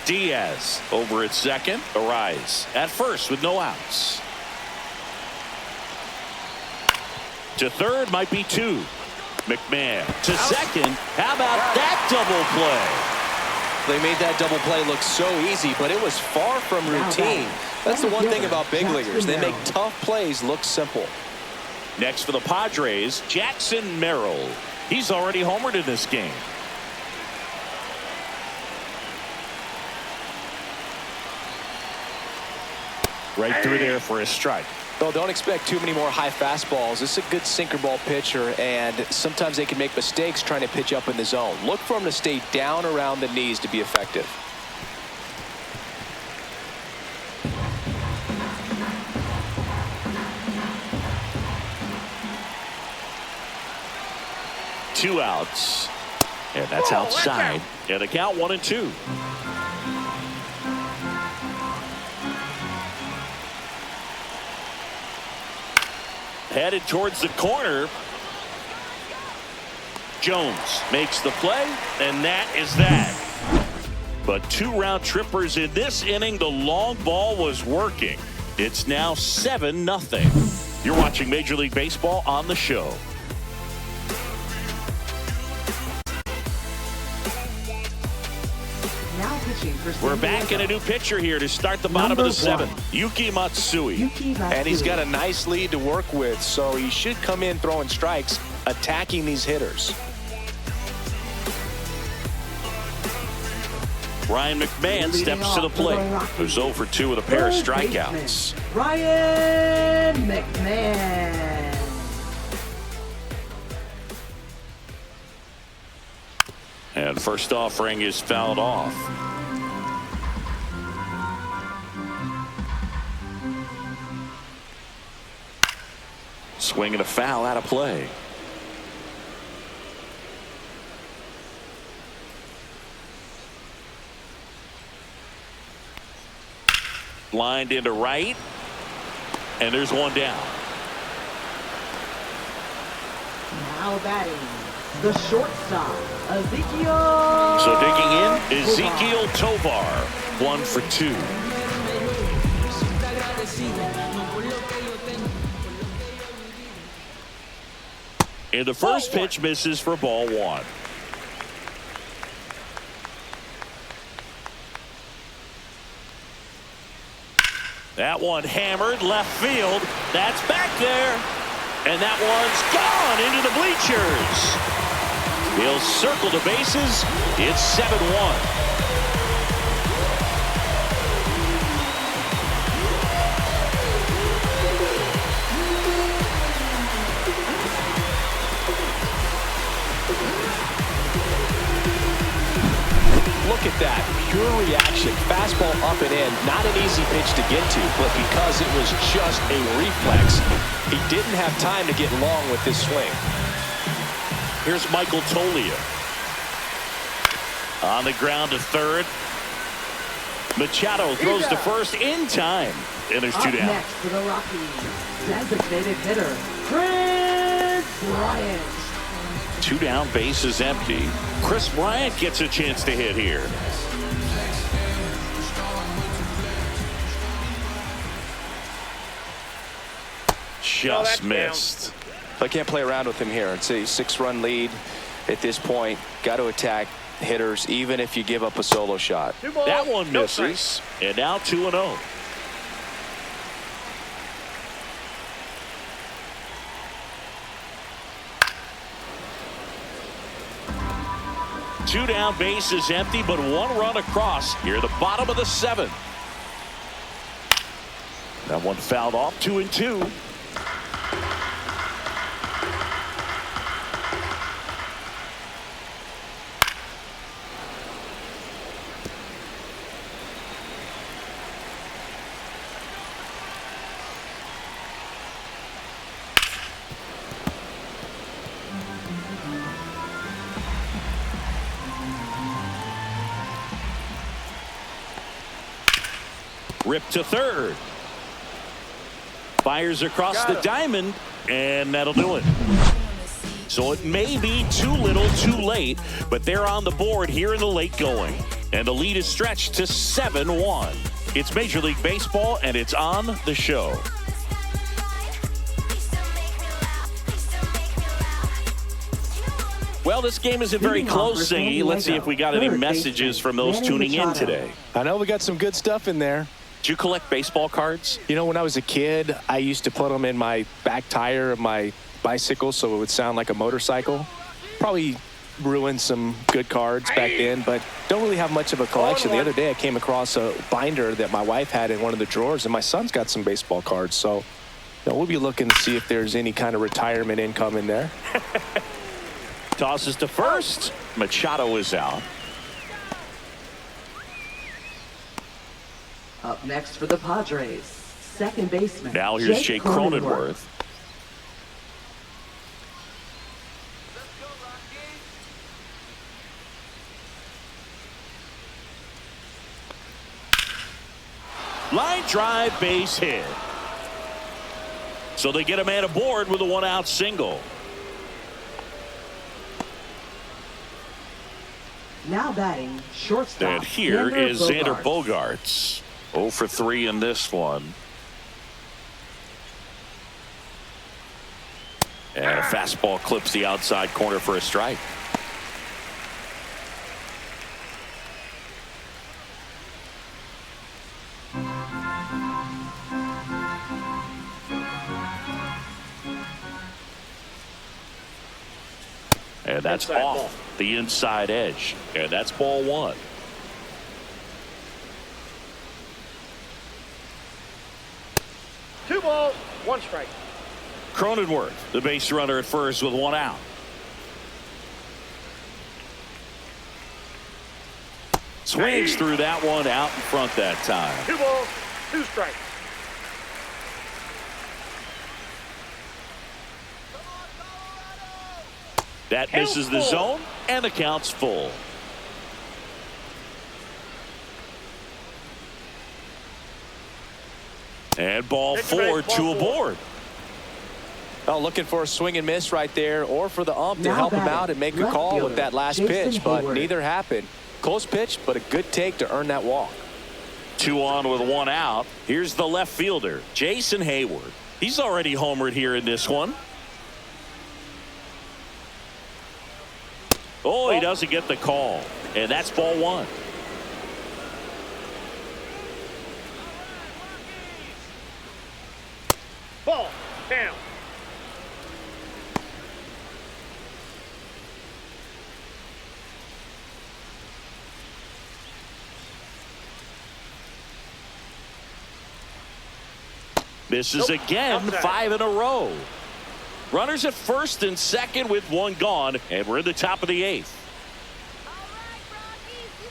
Diaz over at second. Arise at first with no outs. To third might be two. McMahon to second. How about that double play? They made that double play look so easy, but it was far from routine. That's the one thing about big leaguers. They make tough plays look simple. Next for the Padres, Jackson Merrill. He's already homered in this game. Right through there for a strike. Though don't expect too many more high fastballs. This is a good sinker ball pitcher, and sometimes they can make mistakes trying to pitch up in the zone. Look for him to stay down around the knees to be effective. Two outs. And that's outside. And the count 1-2. Headed towards the corner. Jones makes the play, and that is that. But two round trippers in this inning. The long ball was working. It's now 7-0. You're watching Major League Baseball on the show. Now pitching for We're back in a new pitcher here to start the bottom of the seventh. Yuki Matsui. And he's got a nice lead to work with, so he should come in throwing strikes, attacking these hitters. Ryan McMahon steps to the plate. Who's 0 for 2 with a pair of strikeouts. Ryan McMahon. And first offering is fouled off. Swing and a foul out of play. Lined into right. And there's one down. Now batting, the shortstop, Ezekiel. So digging in, Ezekiel Tovar. 1 for 2. And the first pitch misses for ball one. That one hammered left field. That's back there. And that one's gone into the bleachers. He'll circle the bases. It's 7-1. Look at that pure reaction. Fastball up and in. Not an easy pitch to get to, but because it was just a reflex, he didn't have time to get long with this swing. Here's Michael Tolia. On the ground to third. Machado throws to first in time. And there's two down. Next for the Rockies, designated hitter, Chris Bryant. 2 down, base is empty. Chris Bryant gets a chance to hit here. Just missed. I can't play around with him here. It's a 6-run lead at this point. Got to attack hitters even if you give up a solo shot. That one misses. And now 2-0. Two down, base is empty, but 1 run across here at the bottom of the 7th. That one fouled off. 2-2. Ripped to third. Fires across the diamond, and that'll do it. So it may be too little too late, but they're on the board here in the late going. And the lead is stretched to 7-1. It's Major League Baseball, and it's on the show. Well, this game isn't very close, Singy. Let's see if we got any messages from those tuning in today. I know we got some good stuff in there. Did you collect baseball cards? You know, when I was a kid, I used to put them in my back tire of my bicycle so it would sound like a motorcycle. Probably ruined some good cards back then, but don't really have much of a collection. The other day I came across a binder that my wife had in one of the drawers, and my son's got some baseball cards. So we'll be looking to see if there's any kind of retirement income in there. Tosses to first. Machado is out. Up next for the Padres, second baseman. Now here's Jake Cronenworth. Line drive, base hit. So they get a man aboard with a one-out single. Now batting, shortstop. And here is Xander Bogaerts. 0 for 3 in this one. And a fastball clips the outside corner for a strike. And that's off the inside edge. And that's ball one. Two balls, one strike. Cronenworth, the base runner at first with one out. Swings through that one out in front that time. 2 balls, 2 strikes. That misses the zone, and the count's full. And ball 4, 2 aboard. Oh, looking for a swing and miss right there, or for the ump to help him out and make a call with that last pitch, but neither happened. Close pitch, but a good take to earn that walk. 2 on with 1 out. Here's the left fielder, Jason Hayward. He's already homered here in this one. Oh, he doesn't get the call, and that's ball 1. Ball, down. Misses again, outside. 5 in a row. Runners at first and second with 1 gone, and we're in the top of the 8th. All right, Rockies, you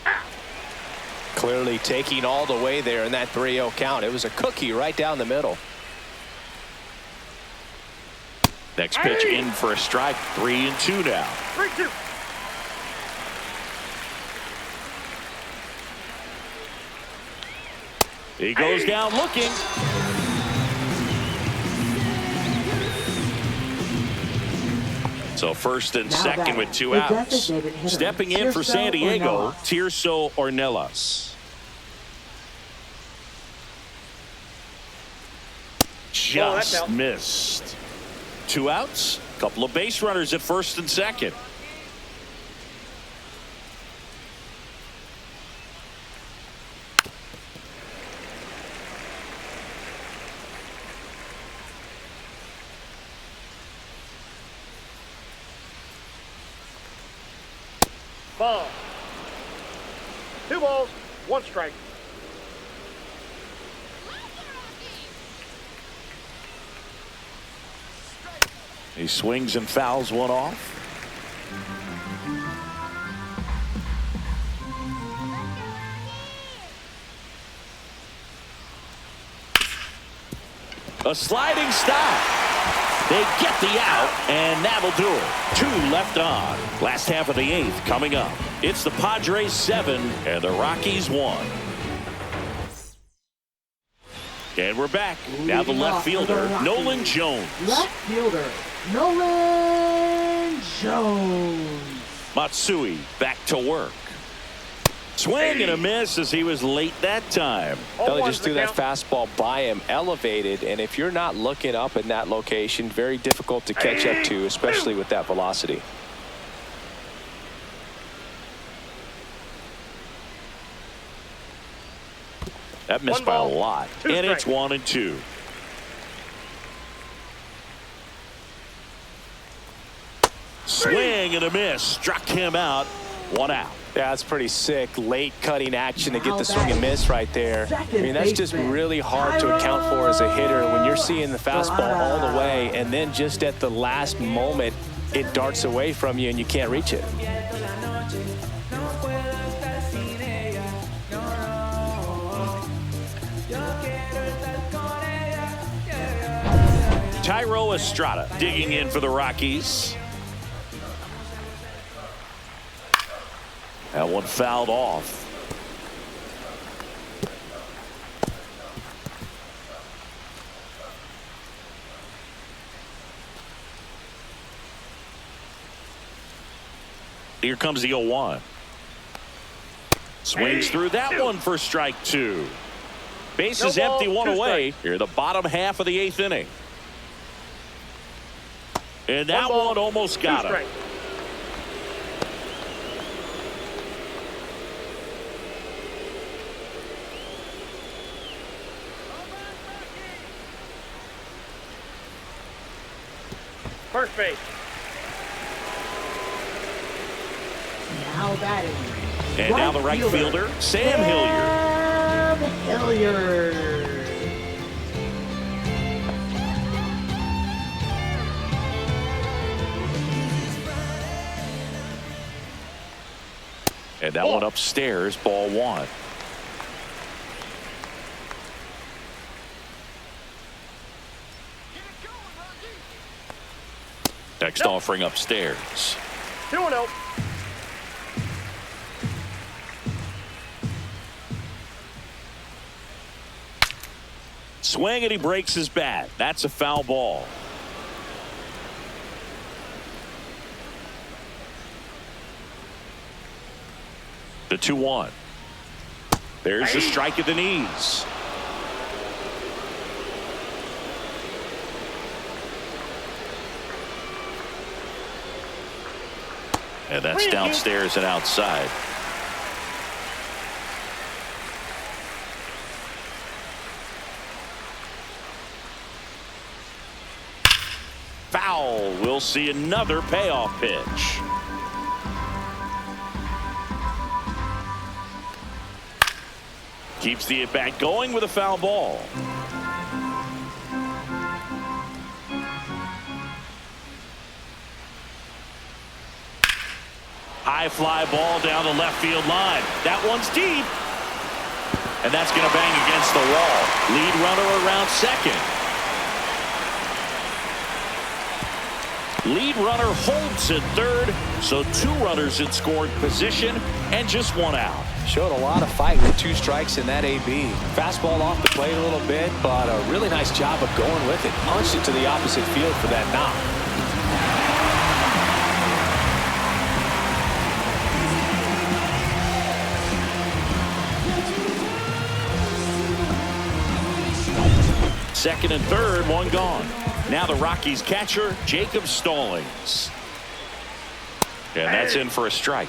got it. Clearly taking all the way there in that 3-0 count. It was a cookie right down the middle. Next pitch in for a strike. 3-2 now. 3-2. He goes down looking. So first and second with 2 outs. Stepping in for San Diego, Tirso Ornelas. Just missed. 2 outs. Couple of base runners at first and second. Ball. 2 balls, 1 strike. He swings and fouls one off. A sliding stop. They get the out, and that'll do it. 2 left on. Last half of the 8th coming up. It's the Padres 7 and the Rockies 1. And we're back. Now the left fielder, Nolan Jones. Left fielder, Nolan Jones. Matsui back to work. Swing and a miss as he was late that time. They just threw that fastball by him, elevated, and if you're not looking up in that location, very difficult to catch up to, especially with that velocity. That missed by a lot. And it's 1-2. Swing and a miss. Struck him out. 1 out. Yeah, that's pretty sick. Late cutting action to get the swing and miss right there. I mean, that's just really hard to account for as a hitter when you're seeing the fastball all the way, and then just at the last moment, it darts away from you and you can't reach it. Tyro Estrada digging in for the Rockies. That one fouled off. Here comes the 0-1. Swings through that one for strike 2. Base is empty, 1 away. Here, the bottom half of the 8th inning. And that one almost got him. First base. Now batting. And now the right fielder, Sam Hilliard. Sam Hilliard. And that one upstairs, ball 1. Next offering upstairs. 2-0. Swing and he breaks his bat. That's a foul ball. The 2-1. There's the strike at the knees. And that's downstairs and outside. Foul. We'll see another payoff pitch. Keeps the at-bat going with a foul ball. High fly ball down the left field line. That one's deep. And that's going to bang against the wall. Lead runner around second. Lead runner holds at third. So 2 runners in scoring position and just 1 out. Showed a lot of fight with 2 strikes in that AB. Fastball off the plate a little bit, but a really nice job of going with it. Punched it to the opposite field for that knock. Second and third, 1 gone. Now the Rockies catcher, Jacob Stallings. And that's in for a strike.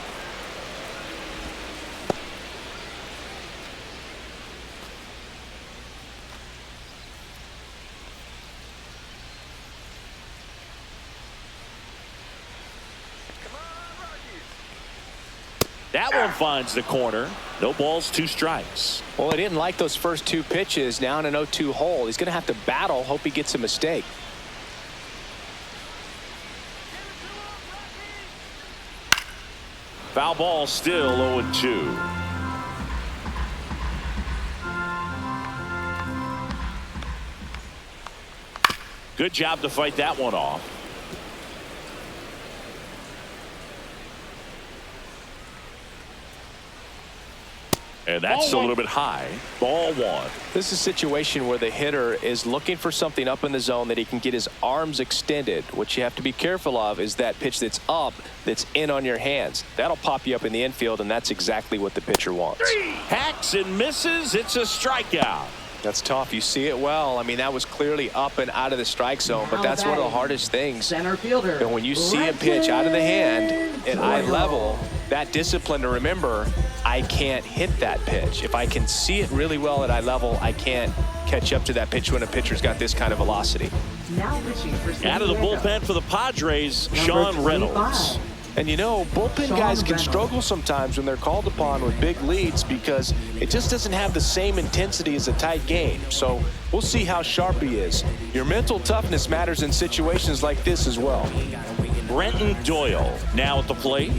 That one finds the corner. No balls, 2 strikes. Well, he didn't like those first 2 pitches. Now in an 0-2 hole. He's going to have to battle. Hope he gets a mistake. Foul ball, still 0-2. Good job to fight that one off. And that's a little bit high. Ball 1. This is a situation where the hitter is looking for something up in the zone that he can get his arms extended. What you have to be careful of is that pitch that's up, that's in on your hands. That'll pop you up in the infield, and that's exactly what the pitcher wants. Hacks and misses. It's a strikeout. That's tough. You see it well. I mean, that was clearly up and out of the strike zone, but that's one of the hardest things. Center fielder. And when you see a pitch out of the hand at eye level, that discipline to remember, I can't hit that pitch. If I can see it really well at eye level, I can't catch up to that pitch when a pitcher's got this kind of velocity. Now pitching for San Out of the Diego. bullpen for the Padres, Number Sean 25. Reynolds. And you know, bullpen Sean guys can Reynolds. struggle sometimes when they're called upon with big leads because it just doesn't have the same intensity as a tight game. So we'll see how sharp he is. Your mental toughness matters in situations like this as well. Brenton Doyle now at the plate.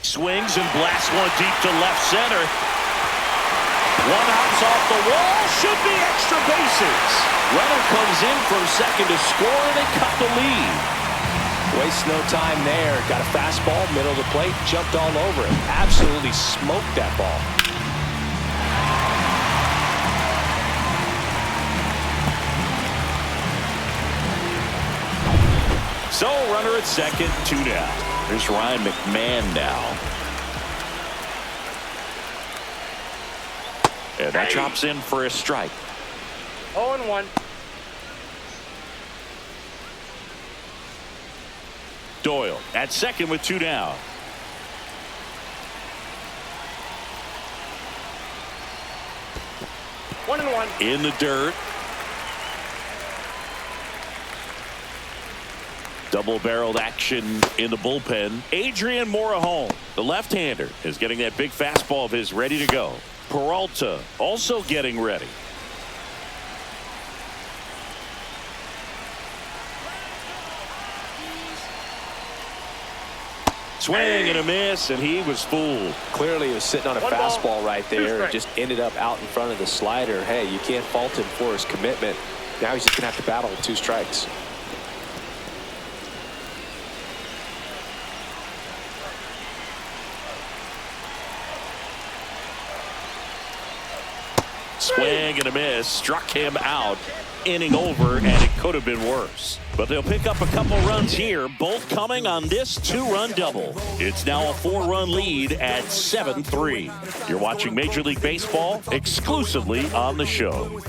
Swings and blasts one deep to left center. One hops off the wall. Should be extra bases. Runner comes in from second to score, and they cut the lead. Waste no time there. Got a fastball, middle of the plate, jumped all over it. Absolutely smoked that ball. So runner at second, 2 down. There's Ryan McMahon now. And that drops in for a strike. 0-1. Doyle at second with 2 down. One and one. In the dirt. Double-barreled action in the bullpen. Adrian Morejon, the left-hander, is getting that big fastball of his ready to go. Peralta also getting ready. Swing and a miss, and he was fooled. Clearly, he was sitting on a One ball, fastball right two there and strikes. just ended up out in front of the slider. Hey, you can't fault him for his commitment. Now he's just going to have to battle with 2 strikes. Swing and a miss, struck him out. Inning over, and it could have been worse. But they'll pick up a couple runs here, both coming on this 2-run double. It's now a 4-run lead at 7-3. You're watching Major League Baseball exclusively on the show.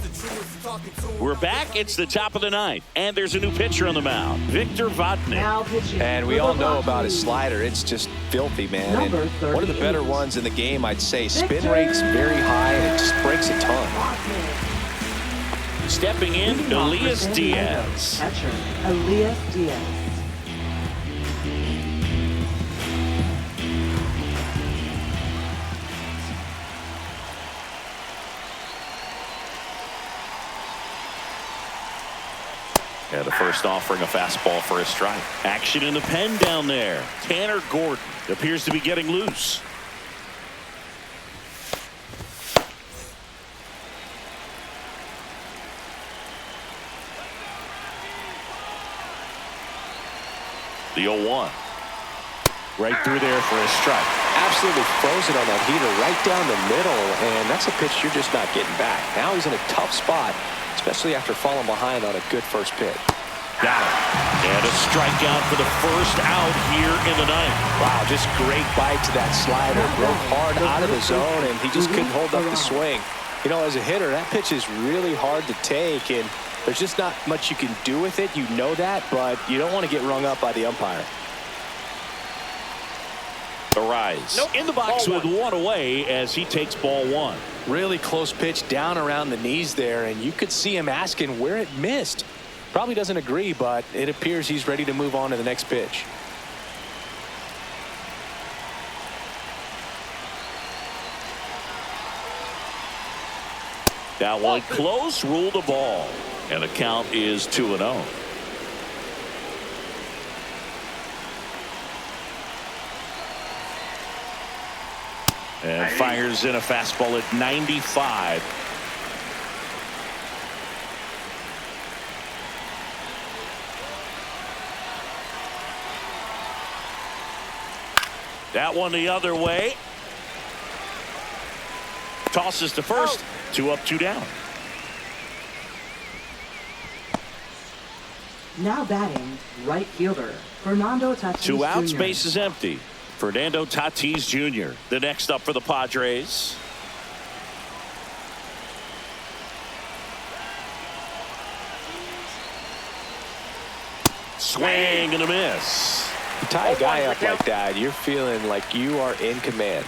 We're back. It's the top of the 9th, and there's a new pitcher on the mound, Victor Vodnik. Now pitching And we for all the know about his Rockies. slider. It's just filthy, man. And Number one of the better 38. ones in the game, I'd say. Spin Victor rate's very high, and it just breaks a ton. Stepping in, Leading off for Elias San Diego. Diaz. Catcher, Elias Diaz. Yeah, the first offering a fastball for a strike. Action in the pen down there. Tanner Gordon appears to be getting loose. The 0-1. Right through there for a strike. Absolutely frozen on that heater right down the middle, and that's a pitch you're just not getting back. Now he's in a tough spot, especially after falling behind on a good first pitch. Got it. And a strikeout for the first out here in the 9th. Wow, just great bite to that slider. Broke hard out of the zone, and he just couldn't hold up the swing. You know, as a hitter, that pitch is really hard to take, and there's just not much you can do with it. You know that, but you don't want to get rung up by the umpire. The rise. Nope. In the box Ball with 1 away as he takes ball 1. Really close pitch down around the knees there, and you could see him asking where it missed. Probably doesn't agree, but it appears he's ready to move on to the next pitch. That one close, ruled a ball. And the count is 2-0. And fires in a fastball at 95. That one the other way. Tosses to first. 2 up, 2 down. Now batting, right fielder, Fernando Tatis 2 outs, Jr. base is empty. Fernando Tatis Jr., the next up for the Padres. Swing and a miss. You tie a guy up like that, you're feeling like you are in command.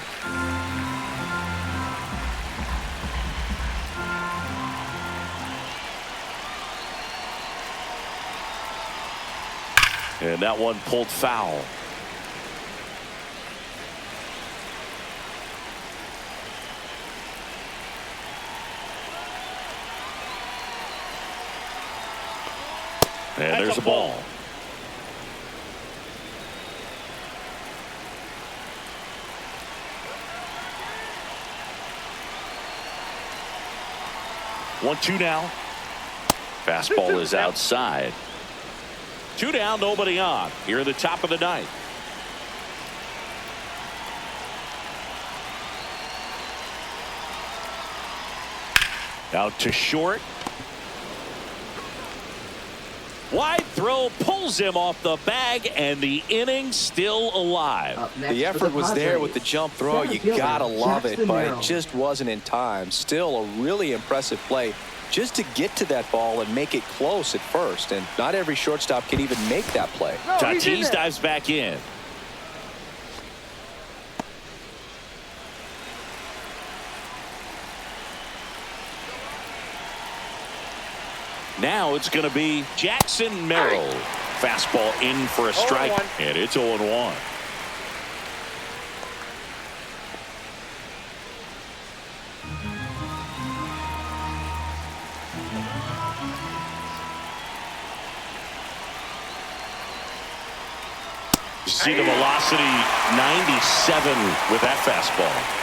And that one pulled foul. And there's a ball. One, 2 now. Fastball is outside. 2 down, nobody on. Here at the top of the ninth. Out to short. Wide throw pulls him off the bag, and the inning still alive. The effort was there with the jump throw. You gotta love it, but it just wasn't in time. Still a really impressive play just to get to that ball and make it close at first, and not every shortstop can even make that play. Tatis dives back in. Now it's going to be Jackson Merrill. Fastball in for a strike, and it's 0-1. You see the velocity 97 with that fastball.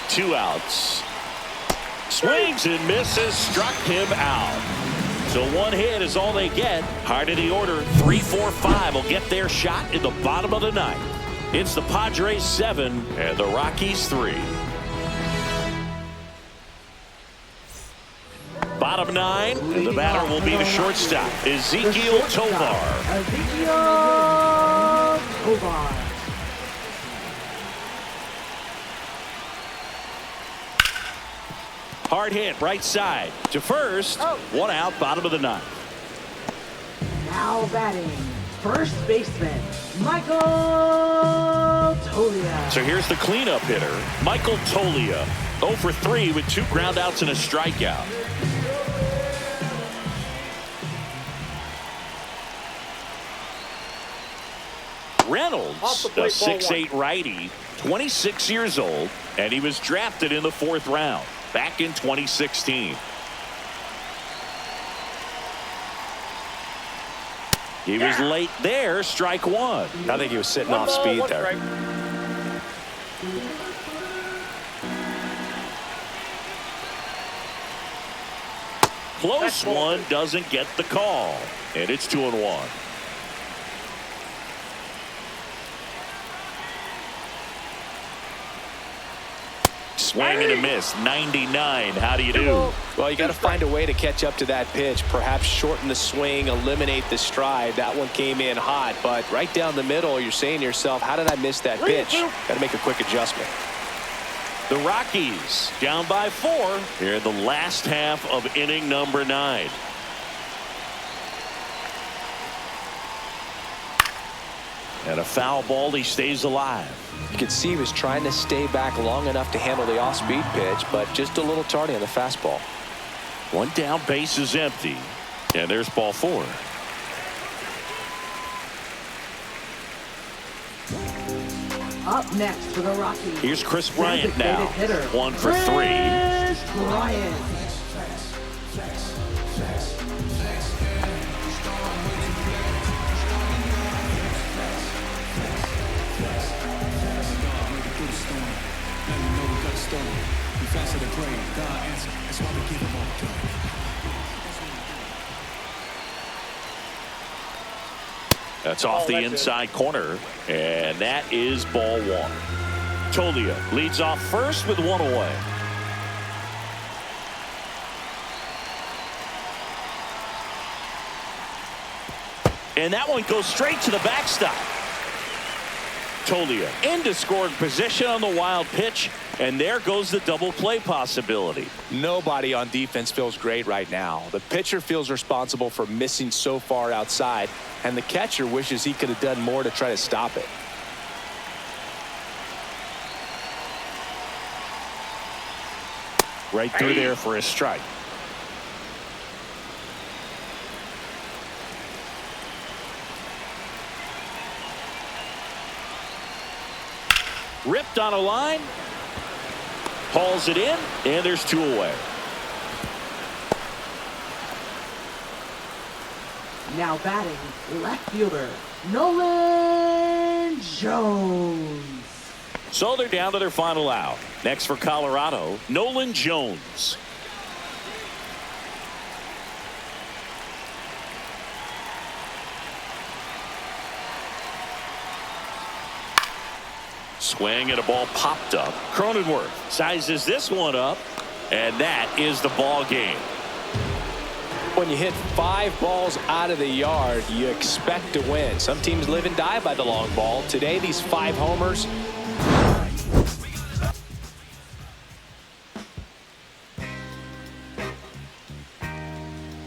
Two outs. Swings and misses, struck him out. So one hit is all they get. Hard in the order. 3, 4, 5 will get their shot in the bottom of the ninth. It's the Padres 7 and the Rockies 3. Bottom 9, and the batter will be the shortstop, Ezekiel Tovar. Ezekiel Tovar. Hard hit, right side to first. 1 out, bottom of the ninth. Now batting, first baseman, Michael Toglia. So here's the cleanup hitter, Michael Toglia. 0 for 3 with 2 groundouts and a strikeout. Reynolds, a 6'8" righty, 26 years old, and he was drafted in the 4th round back in 2016. He was late there, strike 1. I think he was sitting off speed there. Close one, doesn't get the call, and it's 2-1. Swing and a miss, 99. How do you do? Well, you got to find a way to catch up to that pitch. Perhaps shorten the swing, eliminate the stride. That one came in hot, but right down the middle, you're saying to yourself, how did I miss that pitch? Got to make a quick adjustment. The Rockies down by 4 here in the last half of inning number 9. And a foul ball, he stays alive. You could see he was trying to stay back long enough to handle the off-speed pitch, but just a little tardy on the fastball. 1 down, base is empty, and there's ball 4. Up next for the Rockies. Here's Chris Bryant now. Hitter, 1 for 3. Chris Bryant. Faster to pray, God answer. That's off the that's inside corner, and that is ball one. Tolia leads off first with one away. And that one goes straight to the backstop. Tolia into scoring position on the wild pitch, and there goes the double play possibility. Nobody on defense feels great right now. The pitcher feels responsible for missing so far outside, and the catcher wishes he could have done more to try to stop it. Right through there for a strike. Ripped on a line. Hauls it in, and there's two away. Now batting, left fielder, Nolan Jones. So they're down to their final out. Next for Colorado, Nolan Jones. Swing and a ball popped up. Cronenworth sizes this one up, and that is the ball game. When you hit 5 balls out of the yard, you expect to win. Some teams live and die by the long ball. Today, these 5 homers